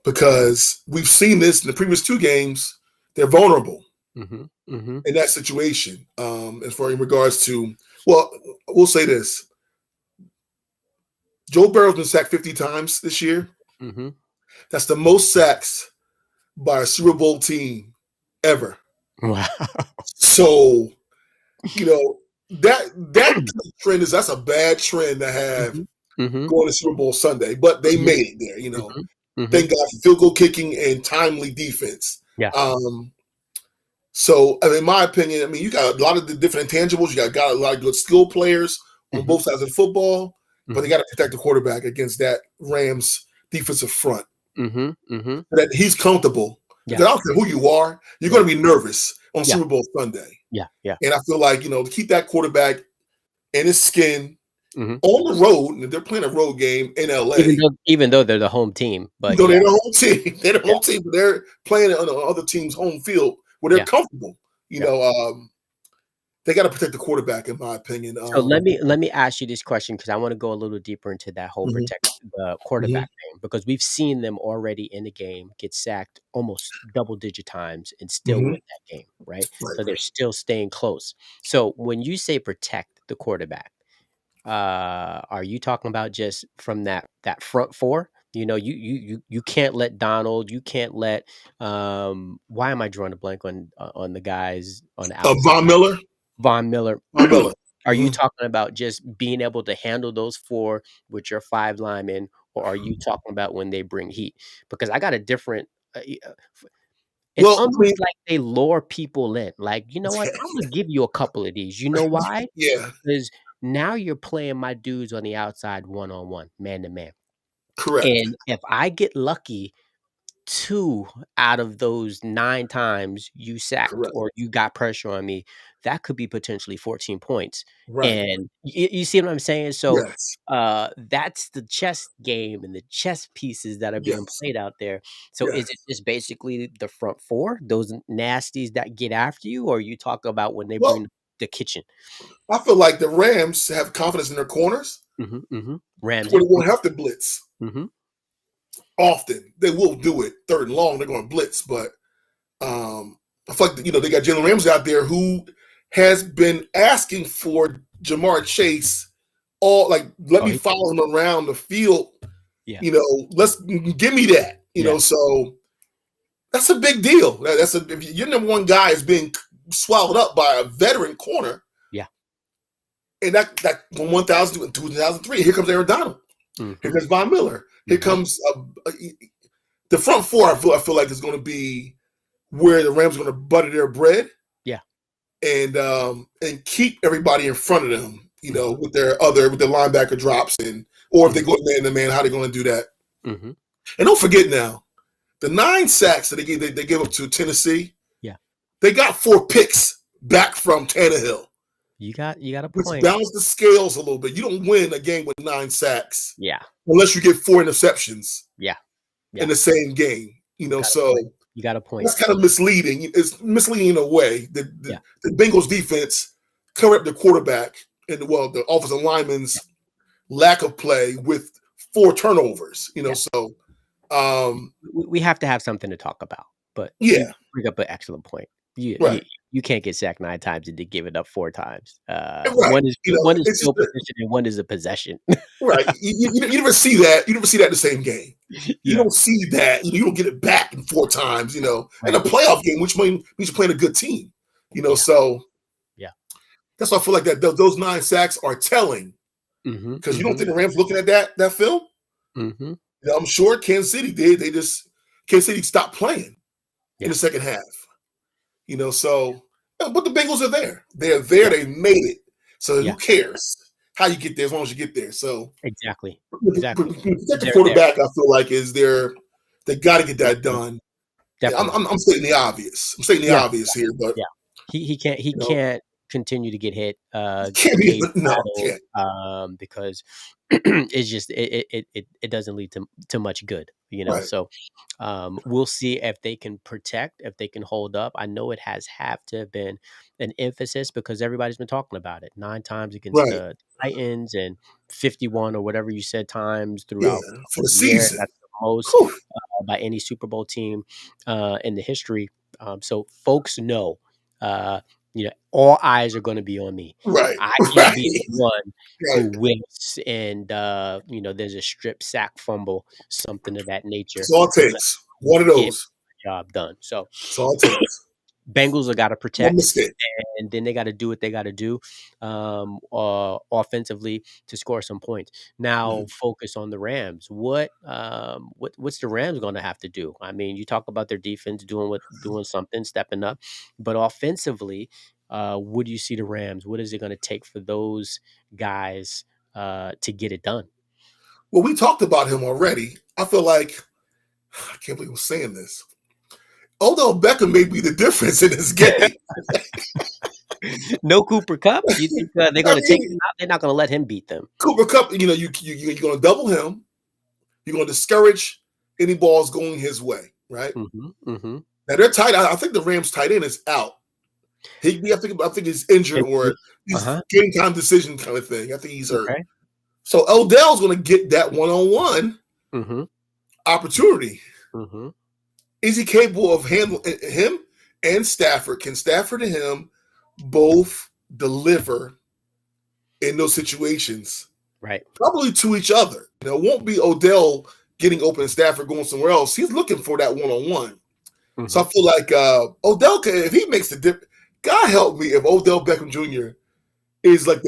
Because we've seen this in the previous two games, they're vulnerable Hmm. Hmm. in that situation. As far in regards to, well, we'll say this: Joe Burrow's been sacked 50 times this year. Hmm. That's the most sacks by a Super Bowl team ever. Wow. So that trend that's a bad trend to have Hmm. Hmm. going to Super Bowl Sunday, but they Hmm. made it there. Hmm. Hmm. Thank God for field goal kicking and timely defense. Yeah. So, in my opinion, you got a lot of the different intangibles. You got a lot of good skill players on Hmm. both sides of the football, but they Hmm. got to protect the quarterback against that Rams defensive front. Hmm. Hmm. That he's comfortable. Yeah. Because I don't care who you are, you're Yeah. going to be nervous on Yeah. Super Bowl Sunday. Yeah. Yeah. And I feel like, to keep that quarterback in his skin Hmm. on the road, and they're playing a road game in Even LA. though even though they're the home team, but They're yeah. the home team. They're the Yeah. home team, but they're playing on the other team's home field where they're Yeah. comfortable. You Yeah. know, they got to protect the quarterback, in my opinion. So let me ask you this question because I want to go a little deeper into that whole Mhm, protect the mhm. quarterback thing because we've seen them already in the game get sacked almost double digit times and still Mhm. win that game, right? Right, So they're right. still staying close. So when you say protect the quarterback, are you talking about just from that front four? You can't let Donald, you can't let why am I drawing a blank on the guys on the outside? Von Miller. Von Miller. Von Miller. Are you Mhm. talking about just being able to handle those 4 with your 5 linemen, or are you talking about when they bring heat? Because I got a different, it's Well, I almost mean, like they lure people in, like, "You know what? Imma give you a couple of these." You know why? yeah, Because now you're playing my dudes on the outside one-on-one, man to man, correct, and if I get lucky 2 out of those 9 times you sacked correct. or you got pressure on me, that could be potentially 14 points, Right. and you see what I'm saying? So, Yes. that's the chess game and the chess pieces that are being Yes. played out there. So is it Yes. just basically the front 4, those nasties that get after you, or you talk about when they Well, bring the kitchen? I feel like the Rams have confidence in their corners Mhm, mhm. to where Ramsey? they won't have to blitz Mhm. often. They will do it third and long. They're going to blitz, but I feel like they got Jalen Ramsey out there who has been asking for Jamar Chase all like let Oh, me he follow him around the field. yeah, Let's give me that. yeah, So that's a big deal. If your number one guy is being swallowed up by a veteran corner, yeah. and that from 1000 to 2003, here comes Aaron Donald. Here Mhm, comes Von Miller. Here mhm. comes the front four. I feel like is going to be where the Rams are going to butter their bread Yeah. and keep everybody in front of them. Mhm, With their linebacker drops or if they mhm, go man to man, how they going to do that? mhm. And don't forget now the 9 sacks that they gave up to Tennessee. Yeah. They got 4 picks back from Tannehill, You got a which point. balanced the scales a little bit. You don't win a game with 9 sacks Yeah, unless you get 4 interceptions yeah, in yeah. the same game. You got a So point. You got a point. that's kind of misleading. It's misleading in a way. The, Yeah, the, the Bengals defense covered up the quarterback and the offensive yeah, lineman's lack of play with 4 turnovers. yeah. So um, We have to have something to talk about, but you yeah, bring up an excellent point. You right. You can't get sacked 9 times and then give it up 4 times. Right. One is It's just field position and one is a possession. right. You never see that. You never see that in the same game. You Yeah, don't see that. You don't get it back in 4 times. In a right. playoff game, which means you're playing a good team. Yeah, So yeah. that's why I feel like that those 9 sacks are telling Mhm, because you don't think mhm, the Rams looking at that film. mhm. I'm sure Kansas City did. Kansas City stopped playing in Yeah, the second half. So but the Bengals are there. They're there. yeah, They made it. So who yeah. cares how you get there as long as you get there? So Exactly, exactly. protect the They're there. quarterback. I feel like is there. They got to get that Definitely, done. definitely. I'm stating the obvious. I'm stating the Yeah, obvious here, but yeah. He you know, can't continue to get hit, can't be occasional no, battled, can't. because it's just it doesn't lead to much good, Right, so, we'll see if they can protect, if they can hold up. I know it has have to have been an emphasis because everybody's been talking about it 9 times against right. the Titans and 51 or whatever you said times Yeah, throughout for the the year. season. That's the most, Whew. by any Super Bowl team, in the history. So folks know, all eyes are going to be on me. Right, I can't right, be the one who right. whiffs and, there's a strip sack fumble, something of that nature, That's all it to let takes. One of get those. the job done. So That's all it takes. Bengals have got to One protect, mistake. and then they got to do what they got to do, offensively to score some points. Now, Mhm. focus on the Rams. What's the Rams going to have to do? I mean, you talk about their defense doing something, stepping up, but offensively, what do you see the Rams? What is it going to take for those guys to get it done? Well, we talked about him already. I feel like I can't believe I'm saying this. Odell Beckham may be the difference in this game. No Cooper Cup. You think they're I going to take mean, him out? They're not going to let him beat them. Cooper Cup. You're going to double him. You're going to discourage any balls going his way, right? Hmm, hmm. Now they're tight. I think the Rams tight end is out. I think he's injured or Uh he's huh. game time decision kind of thing. I think he's hurt. Okay. So Odell's going to get that one-on-one Mhm, opportunity. mhm. Is he capable of handling him and Stafford? Can Stafford and him both deliver in those situations? Right. Probably to each other. It won't be Odell getting open and Stafford going somewhere else. He's looking for that one-on-one. So I Mhm. feel like Odell, if he makes the dip, God help me if Odell Beckham Jr. is like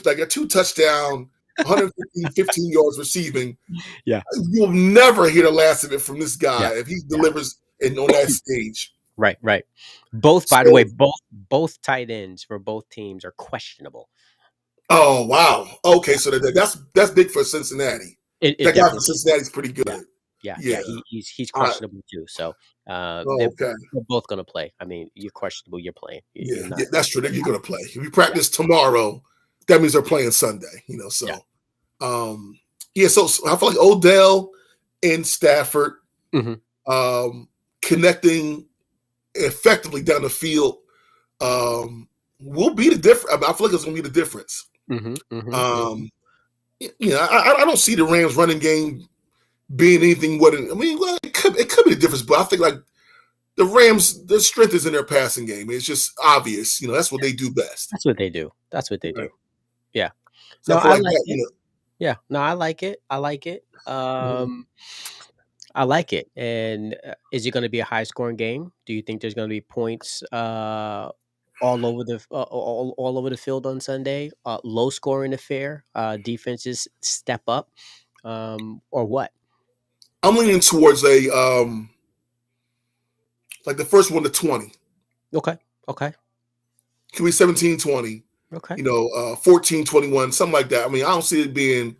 like a 2 touchdown, 115 yards receiving. Yeah, You'll never hear the last of it from this guy yeah, if he yeah. delivers on that stage. Right, right. Both, by the way, So, both tight ends for both teams are questionable. oh wow, okay, Yeah, so that's big for Cincinnati. it That guy from definitely Cincinnati's pretty yeah, good. yeah, Yeah. yeah. He's I, questionable too. So, oh, okay. they're both gonna play. I mean, you're questionable, you're playing. You're Yeah, not. that's true. You're Yeah, gonna play. If we yeah, practice tomorrow, that means they're playing Sunday. yeah. Um, yeah. So I feel like Odell and Stafford Mhm, um, connecting effectively down the field will be the difference. I feel like it's gonna be the difference. mhm, mhm, mhm. Um, I don't see the Rams running game being anything what I mean. Well, it could be the difference, but I think like the Rams, their strength is in their passing game. It's just obvious. That's what they do best. That's what they do. That's what they Right. do. Yeah. So No, I feel I like like that. it. Yeah. No, I like it. I like it. Mhm. I like it. And is it going to be a high scoring game? Do you think there's going to be points all over the field on Sunday? Low scoring affair. Defenses step up, or what? I'm leaning towards a like the first one to 20. Okay. Okay. Could be 17-20. Okay. 14-21, something like that. I mean, I don't see it being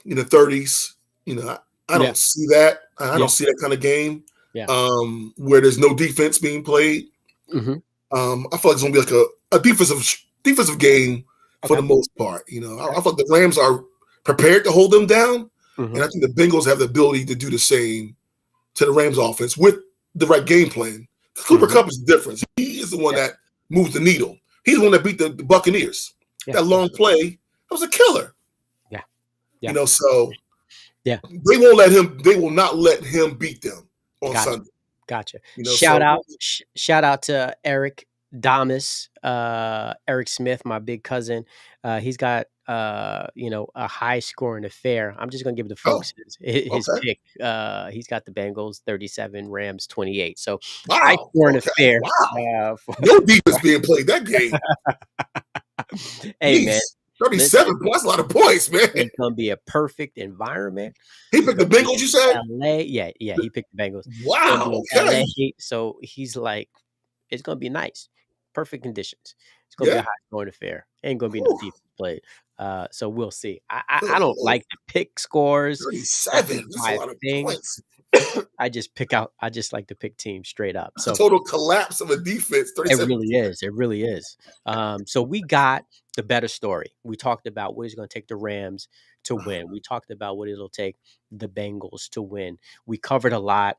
in the 30s. I Yeah. don't see that. I Yeah. don't see that kind of game Yeah. where there's no defense being played. Hmm. I feel like it's gonna be like a defensive game for the Okay. most part. I Okay. feel like the Rams are prepared to hold them down, and Hmm. I think the Bengals have the ability to do the same to the Rams offense with the right game plan. Cooper Hmm. Cup is the difference. He is the one Yeah. that moves the needle. He's the one that beat the Buccaneers. Yeah. That Yeah. long play, that was a killer. Yeah. Yeah. So Yeah. they will not let him beat them on Gotcha. Sunday. Gotcha. So Shout out to Eric. Damas, Eric Smith, my big cousin, he's got, a high scoring affair. I'm just gonna give the Oh, folks his okay. pick. He's got the Bengals 37, Rams 28. So high Wow. scoring Okay. affair. Wow. For No defense being played that game. Hey man, Jeez. 37 listen, points. That's a lot of points, man. it's gonna be a perfect environment. He It's picked the gonna be Bengals, you said? LA. Yeah, yeah, he picked the Bengals. It's gonna be Wow. in Okay. LA. So he's like, it's gonna be nice. Perfect conditions. It's gonna be a Yeah. high scoring affair. Ain't gonna be no Whew. defense played. So we'll see. I Good don't Lord. like to pick scores. That's 37. just That's a my lot of thing. points. I just like to pick teams straight up. That's a So total collapse of a defense. it 37 really is, it really is. So we got the better story. We talked about what it's gonna take the Rams to win. We talked about what it'll take the Bengals to win. We covered a lot.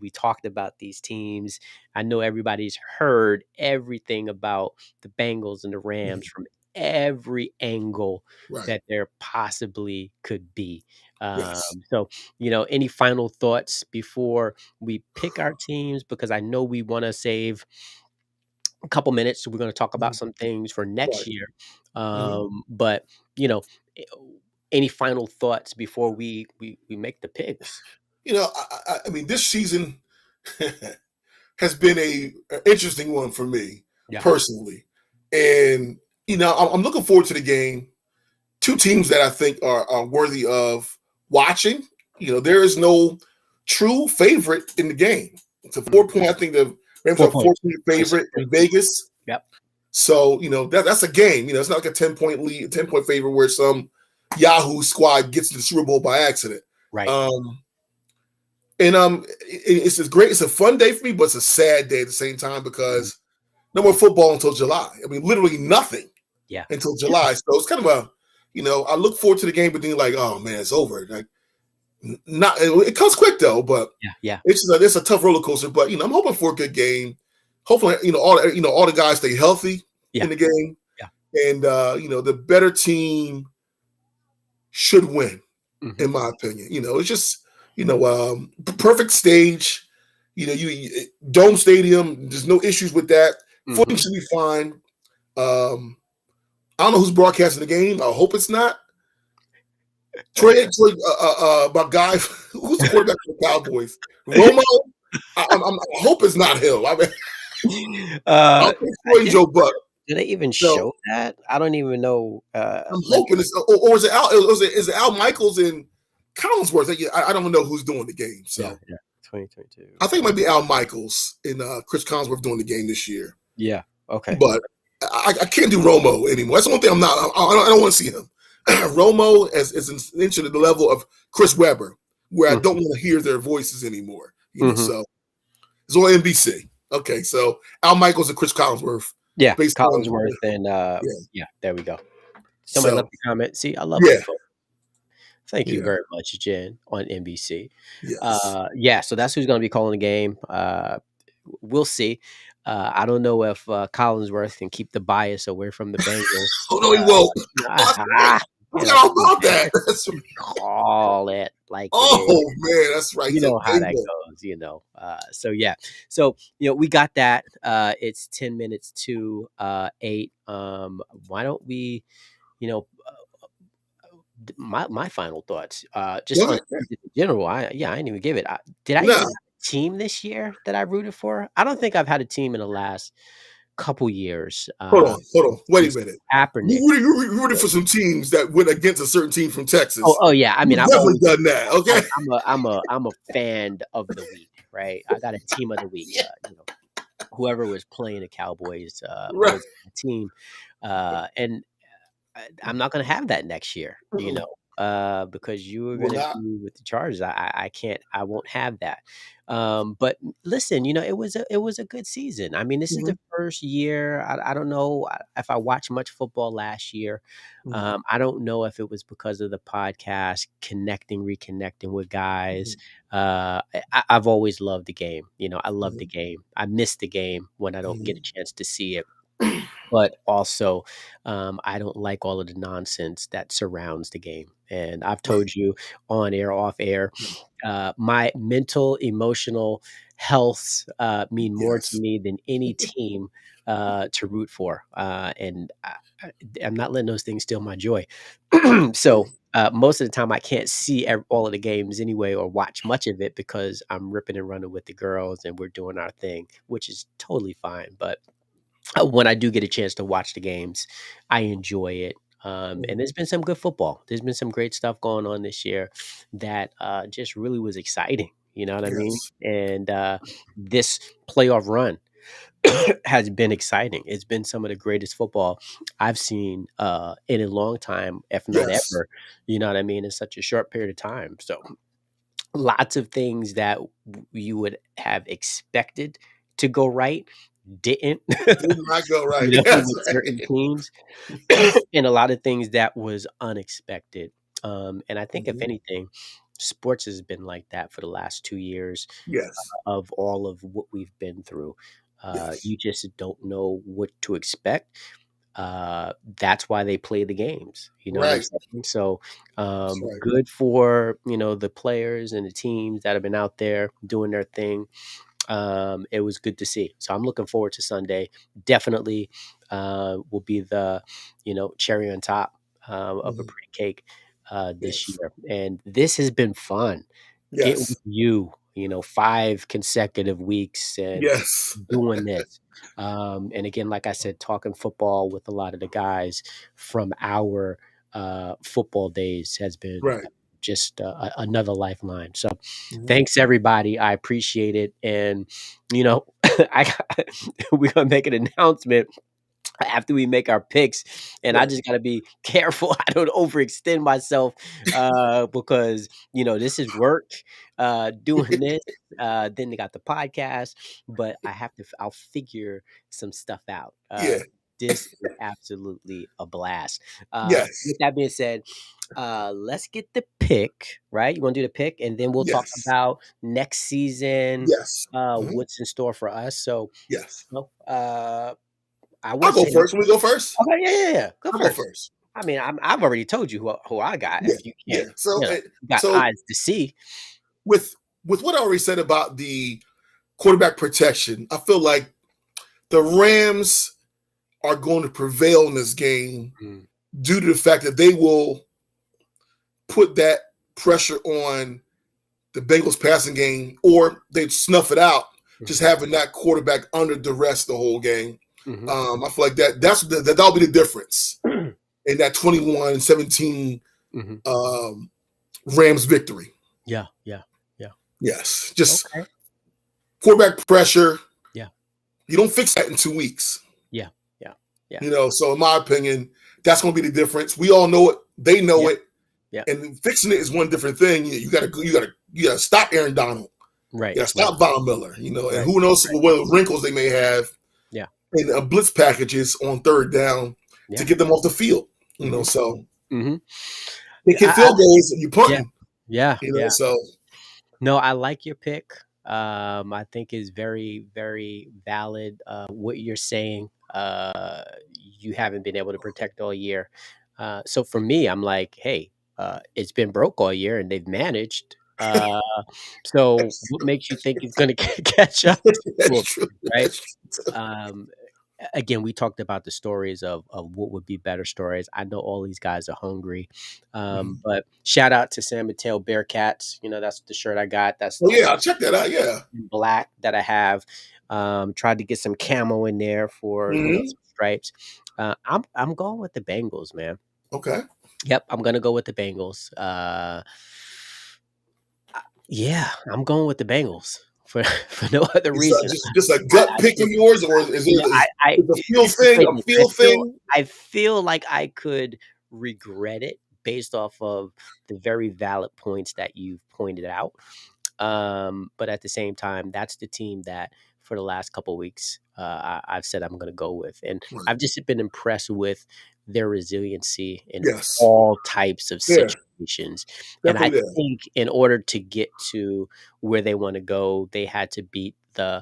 We talked about these teams. I know everybody's heard everything about the Bengals and the Rams Mhm. from every angle Right. that there possibly could be. Yes. So, any final thoughts before we pick our teams? Because I know we want to save a couple minutes. We're going to talk about Mhm. some things for next Right. year. Mhm. But you know, eh, any final thoughts before we make the picks? I mean, this season has been a interesting one for me Yeah. personally, and I'm looking forward to the game. Two teams that I think are worthy of watching. There is no true favorite in the game. It's a Mm. 4 point. I think the Rams are 4 point. 14 It's favorite in 4 point. Vegas. Yep. So that's a game. It's not like a 10 point lead, 10 point favor where some Yahoo squad gets to the Super Bowl by accident. Right. Um, and it's great. It's a fun day for me, but it's a sad day at the same time Mhm. because no more football until July. I mean, literally nothing Yeah. until Yeah. July. So it's kind of I look forward to the game, but then like, oh man, it's over. Like, not it comes quick though, but Yeah. Yeah. it's a tough roller coaster. But I'm hoping for a good game. Hopefully, all the guys stay healthy Yeah. in the game, Yeah. and the better team should win, Hmm. in my opinion. It's just perfect stage. Dome stadium. There's no issues with that. Footing Hmm. should be fine. I don't know who's broadcasting the game. I hope it's not Troy, my guy, who's the quarterback for the Cowboys? Romo. I hope it's not him. I mean, I'll uh, pick Troy and did Joe Buck. did they even So show that? I don't even know. I'm Let hoping it's, or is it Al? Is it Al Michaels and Collinsworth? I don't know who's doing the game. Yeah. So Yeah. 2022. I think it might be Al Michaels and Chris Collinsworth doing the game this year. Yeah. Okay. But I can't do Romo anymore. That's the one thing I'm not. I don't want to see him. Romo is an inch to the level of Chris Webber, where I Mhm. don't want to hear their voices anymore. Mhm. So it's on NBC. Okay, so Al Michaels and Chris Collinsworth, Yeah, based on Collinsworth and, yeah. yeah, there we go. Somebody So left a comment. See, I love yeah, info. Thank you yeah, very much, Jen, on NBC. yes. Yeah, so that's who's gonna be calling the game. We'll see. I don't know if, Collinsworth can keep the bias away from the Bengals. Oh no, he won't. Oh, that's right. Ah, I get up forgot all in about there. that. That's right. Call it like it is. Oh man, that's right. You He said know how they that won't. goes. So yeah. So, we got that. It's 10 minutes to 8. Why don't we, you know, my final thoughts, just Go on ahead. Yeah. season in general. I didn't even give it. Did I even Nah, have a team this year that I rooted for? I don't think I've had a team in the last couple years. hold on. Wait a Since minute. Kaepernick. You rooted for some teams that went against a certain team from Texas. Oh yeah. I mean, You've I've definitely always done that. Okay. I'm a fan of the week, right? I got a team of the week. Yeah. Whoever was playing the Cowboys Right. was my team, and I'm not gonna have that next year, Mm-mm. because you are Will gonna not. be with the Chargers. I can't. I won't have that. But listen, it was a good season. I mean, this is Mhm, the first year. I don't know if I watched much football last year. mhm, I don't know if it was because of the podcast, reconnecting with guys. mhm, I've always loved the game. I love the mhm, game. I miss the game when I don't get a mhm. chance to see it. but also, I don't like all of the nonsense that surrounds the game, and I've Right. told you on air, off air, Yeah. my mental, emotional health, mean more to Yes. me than any team, to root for, and I'm not letting those things steal my joy. True. So, most of the time, I can't see all of the games anyway or watch much of it because I'm ripping and running with the girls and we're doing our thing, which is totally fine, but when I do get a chance to watch the games, I enjoy it. And there's Mhm. been some good football. There's been some great stuff going on this year that just really was exciting. You know what I mean? Yes. And this playoff run has been exciting. It's been some of the greatest football I've seen in a long time, if not Yes. ever. You know what I mean? In such a short period of time. So lots of things that you would have expected to go right didn't. Did not go right. You know, Yes. with certain teams, Yes. and a lot of things that was unexpected. And I think if Mhm. anything, sports has been like that for the last 2 years Yes. of all of what we've been through. Yes. You just don't know what to expect. That's why they play the games, you know what I'm Right. saying? So, That's right. good for, the players and the teams that have been out there doing their thing. It was good to see. So I'm looking forward to Sunday. Definitely will be the, cherry on top of a Mhm. pretty cake this Yes. year. And this has been fun. Get with Yes. you, 5 consecutive weeks and Yes. doing this. And again, like I said, talking football with a lot of the guys from our football days has been Right. just another lifeline. So Mhm. thanks everybody. I appreciate it. And I got, we're gonna make an announcement after we make our picks, and I Right. just gotta be careful I don't overextend myself because this is work doing this. Then they got the podcast, but I'll figure some stuff out. Yeah. This is absolutely a blast. Yes. With that being said, let's get the pick, right? You want to do the pick, and then we'll talk Yes. about next season, Yes. Mhm. what's in store for us. So, Yes. well, I I'll would go say, first. When we go first? okay, yeah, yeah, yeah, go I'll go first. first. I mean, I've already told you who I got. Yeah. If you Yeah. can't, So, you got so eyes to see. with what I already said about the quarterback protection, I feel like the Rams are going to prevail in this game Mm, due to the fact that they will put that pressure on the Bengals passing game, or they'd snuff it out, just mhm, having that quarterback under duress the whole game. mhm. I feel like that'll be the difference in that 21-17 Mhm. um, Rams victory. Yeah, yeah, yeah. Yes, just Okay. quarterback pressure. Yeah, You don't fix that in 2 weeks. yeah, yeah, yeah, So in my opinion, that's going to be the difference. We all know it. They know yeah, it. yeah. And fixing it is one different thing. You got to stop Aaron Donald. Right, You got to right, stop Von Miller. And right, who knows right. what wrinkles they may have Yeah, in blitz packages on third down to yeah. get them off the field. Mhm, So mhm. they kick field goals, you Yeah, punting. yeah, yeah. So No, I like your pick. I think is very, very valid. What you're saying, you haven't been able to protect all year. So for me, I'm like, hey, it's been broke all year, and they've managed. So what makes you think it's going to catch up to that's 'em, true. right? That's true. Um, again, we talked about the stories of what would be better stories. I know all these guys are hungry. Mhm. But shout out to San Mateo Bearcats. That's the shirt I got. That's Oh the yeah, only I'll check that out. Yeah. in black that I have. Tried to get some camo in there for Hmm. some stripes. I'm going with the Bengals, man. Okay. Yep, I'm gonna go with the Bengals. Yeah, I'm going with the Bengals for for no other It's reason. just a gut I pick of just yours, or Yeah, is it a feel here's the thing? A thing, feel thing? I feel like I could regret it based off of the very valid points that you've pointed out. But at the same time, that's the team that for the last couple weeks, I've said I'm gonna go with, and Right. I've just been impressed with their resiliency in Yes. all types of There. situations. And I Definitely there. think in order to get to where they wanna go, they had to beat uh,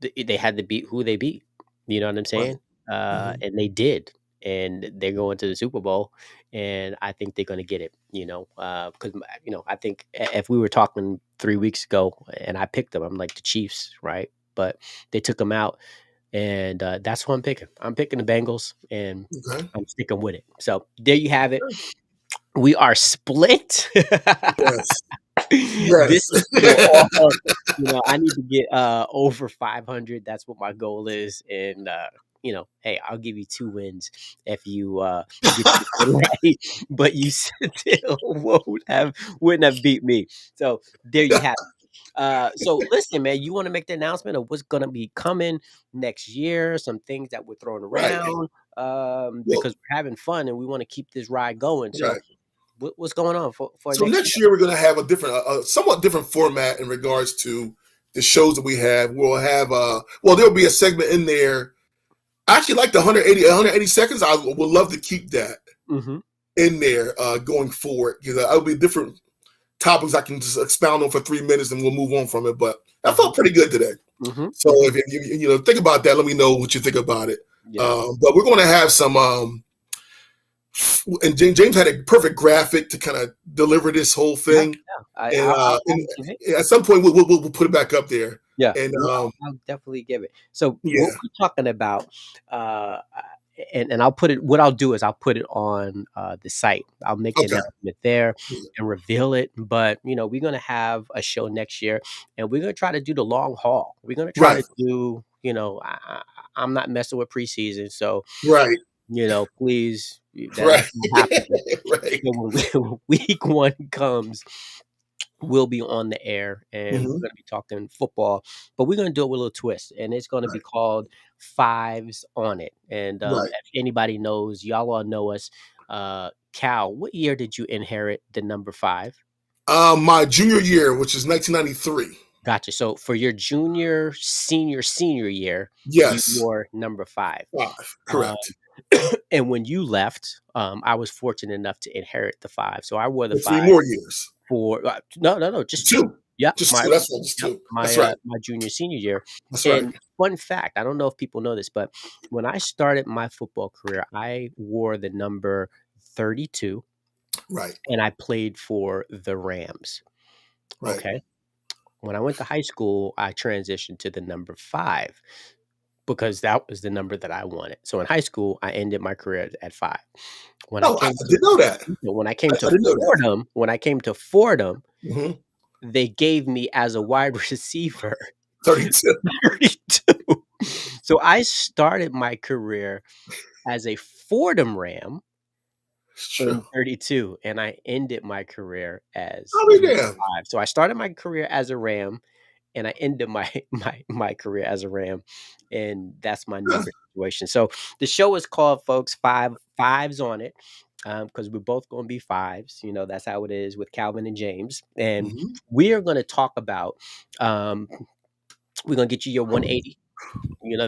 they had to beat who they beat. You know what I'm Right. saying? Hmm. And they did, and they're going to the Super Bowl, and I think they're gonna get it, because, I think if we were talking 3 weeks ago and I picked them, I'm like, the Chiefs, right? But they took them out, and, that's who I'm picking. I'm picking the Bengals, and Okay. I'm sticking with it. So, there you have it. We are split. Yes. This Yes. is still all I need to get, over 500. That's what my goal is, and, hey, I'll give you 2 wins if you, get this one right, but you still wouldn't have beat me. So, there you have it. So listen, man, you wanna make the announcement of what's gonna be coming next year, some things that we're throwing Right. around, Well, because we're having fun and we wanna keep this ride going. So, right. what's going on for So next year? next year we're going to have a different, somewhat different format in regards to the shows that we have. We'll have, well, there'll be a segment in there. I actually like the 180 seconds. I would love to keep that Mhm, in there going forward because it'll be different topics I can just expound on for 3 minutes and we'll move on from it. But I mhm, felt pretty good today. mhm, So mhm. if you think about that, let me know what you think about it. Yes. But we're going to have some, and James had a perfect graphic to kind of deliver this whole Yeah, thing. yeah. And I'll give it. at some point we'll put it back up there. Yeah, And I'll definitely give it. So what yeah, we're talking about, uh, and I'll put it. What I'll do is I'll put it on the site. I'll make the okay, announcement there and reveal it. But we're gonna have a show next year, and we're gonna try to do the long haul. We're gonna try right, to do. I'm not messing with preseason, so right, please, right, that's not happening. right. So when week one comes, we'll be on the air and we're Hmm. going to be talking football, but we're going to do it with a little twist, and it's going to be Right, called Fives on It. And right. if anybody knows, y'all all know us. Cal, what year did you inherit the number five? My junior year, which is 1993. Gotcha. So for your junior, senior year, you Yes, wore number five. five. Um, Correct. and when you left, I was fortunate enough to inherit the five. So I wore the For three five more years. for no, just two. Two. Yeah, Just two. That's right. Just yep, two. That's right. my junior senior year. That's right. And fun fact, I don't know if people know this, but when I started my football career, I wore the number 32 Right. and I played for the Rams. Right. Okay. When I went to high school, I transitioned to the number 5 because that was the number that I wanted. So in high school, I ended my career at 5. When I Oh, I came to didn't know that. when I came I to didn't know that. Fordham, Hmm. they gave me as a wide receiver 32. 32. So I started my career as a Fordham Ram It's true. in 32, and I ended my career as I'll be number damned. 5. So I started my career as a Ram, and I ended my my career as a Ram, and that's my Huh. number situation. So the show is called, folks, Fives on It, because we're both gonna be fives. That's how it is with Calvin and James, and Mhm. we are gonna talk about, um, we're gonna get you your 180.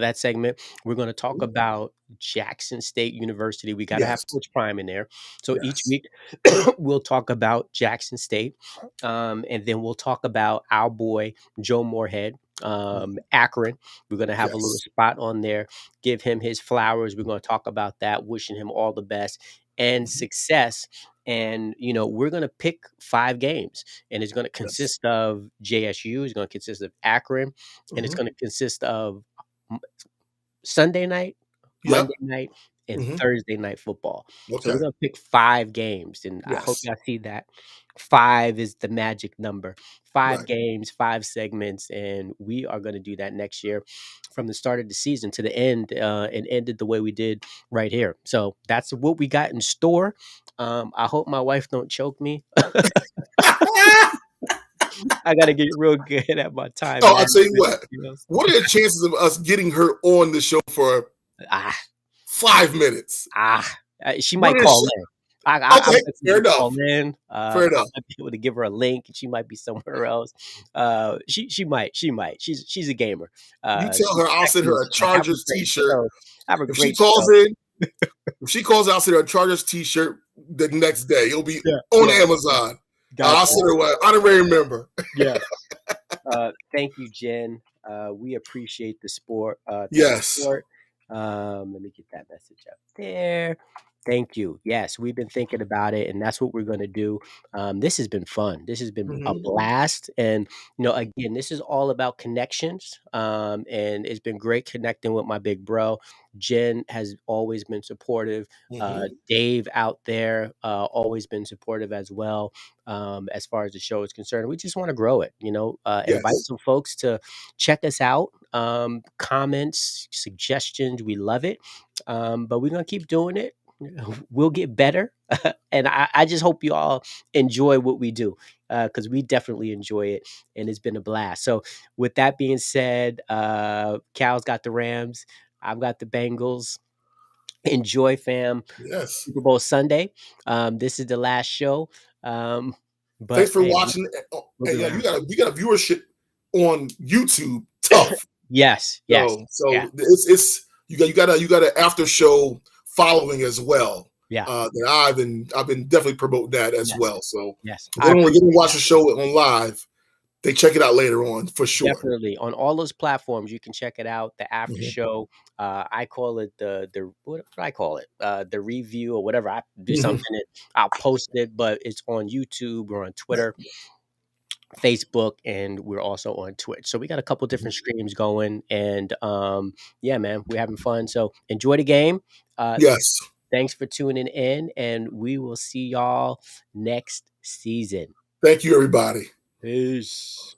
That segment. We're going to talk about Jackson State University. We got to have Yes. Coach Prime in there. So each Yes. week we'll talk about Jackson State, and then we'll talk about our boy Joe Moorhead, Mhm. Akron. We're going to have a little Yes. spot on there, give him his flowers. We're going to talk about that, wishing him all the best and Mhm. success. And we're going to pick 5 games, and it's going to Yes. consist of JSU. It's going to consist of Akron, and it's Mhm. going to consist of M Sunday night, Yep. Monday night, and Mhm. Thursday night football. So we're Okay. gonna pick 5 games, and I hope Yes. y'all see that. 5 is the magic number. 5 Right. games, 5 segments, and we are gonna do that next year from the start of the season to the end, and end it the way we did right here. So that's what we got in store. I hope my wife don't choke me. I gotta get real good at my time Oh, I'll tell you management what. skills. What are the chances of us getting her on the show for Ah. 5 minutes? She What might is call she? in. I Okay. bet you Fair she'll enough. call in. Fair I enough. might be able to give her a link, and she might be somewhere else. She might. She's a gamer. You tell She's her I'll send texting me. her a She's like, "Have a Chargers great T-shirt. show. Have a If she great calls show." in, if she calls, I'll send her a Chargers T-shirt the next day. It'll be Yeah, on yeah. Amazon. I'll Gotcha. send her what I don't really remember. Yeah. Thank you, Jen. We appreciate the Yes. support. Let me get that message up there. Thank you. Yes, we've been thinking about it, and that's what we're gonna do. This has been fun. This has been a Mhm. blast, and again, this is all about connections. And it's been great connecting with my big bro. Jen has always been supportive. Mhm. Dave out there, always been supportive as well. As far as the show is concerned, we just want to grow it. Invite Yes. some folks to check us out. Comments, suggestions, we love it. But we're gonna keep doing it. We'll get better, and I just hope you all enjoy what we do, because we definitely enjoy it, and it's been a blast. So, with that being said, Cal's got the Rams, I've got the Bengals. Enjoy, fam. Yes. Super Bowl Sunday. This is the last show, but Thanks for hey, watching. we'll be And yeah, you around. got a viewership on YouTube. Tough. Yes, yes, yeah, It's you got an after show following as well. yeah, That I've been definitely promoting that as yes, well. So yes. if I they don't appreciate watch that. the show on live, they check it out later on for sure. Definitely on all those platforms, you can check it out. The after Mhm. show, I call it the what I call it, the review or whatever. I do Mhm. something, I'll post it, but it's on YouTube or on Twitter, Facebook, and we're also on Twitch. So we got a couple different streams going, and yeah, man, we're having fun. So enjoy the game. Uh, Yes. Thanks for tuning in, and we will see y'all next season. Thank you, everybody. Peace.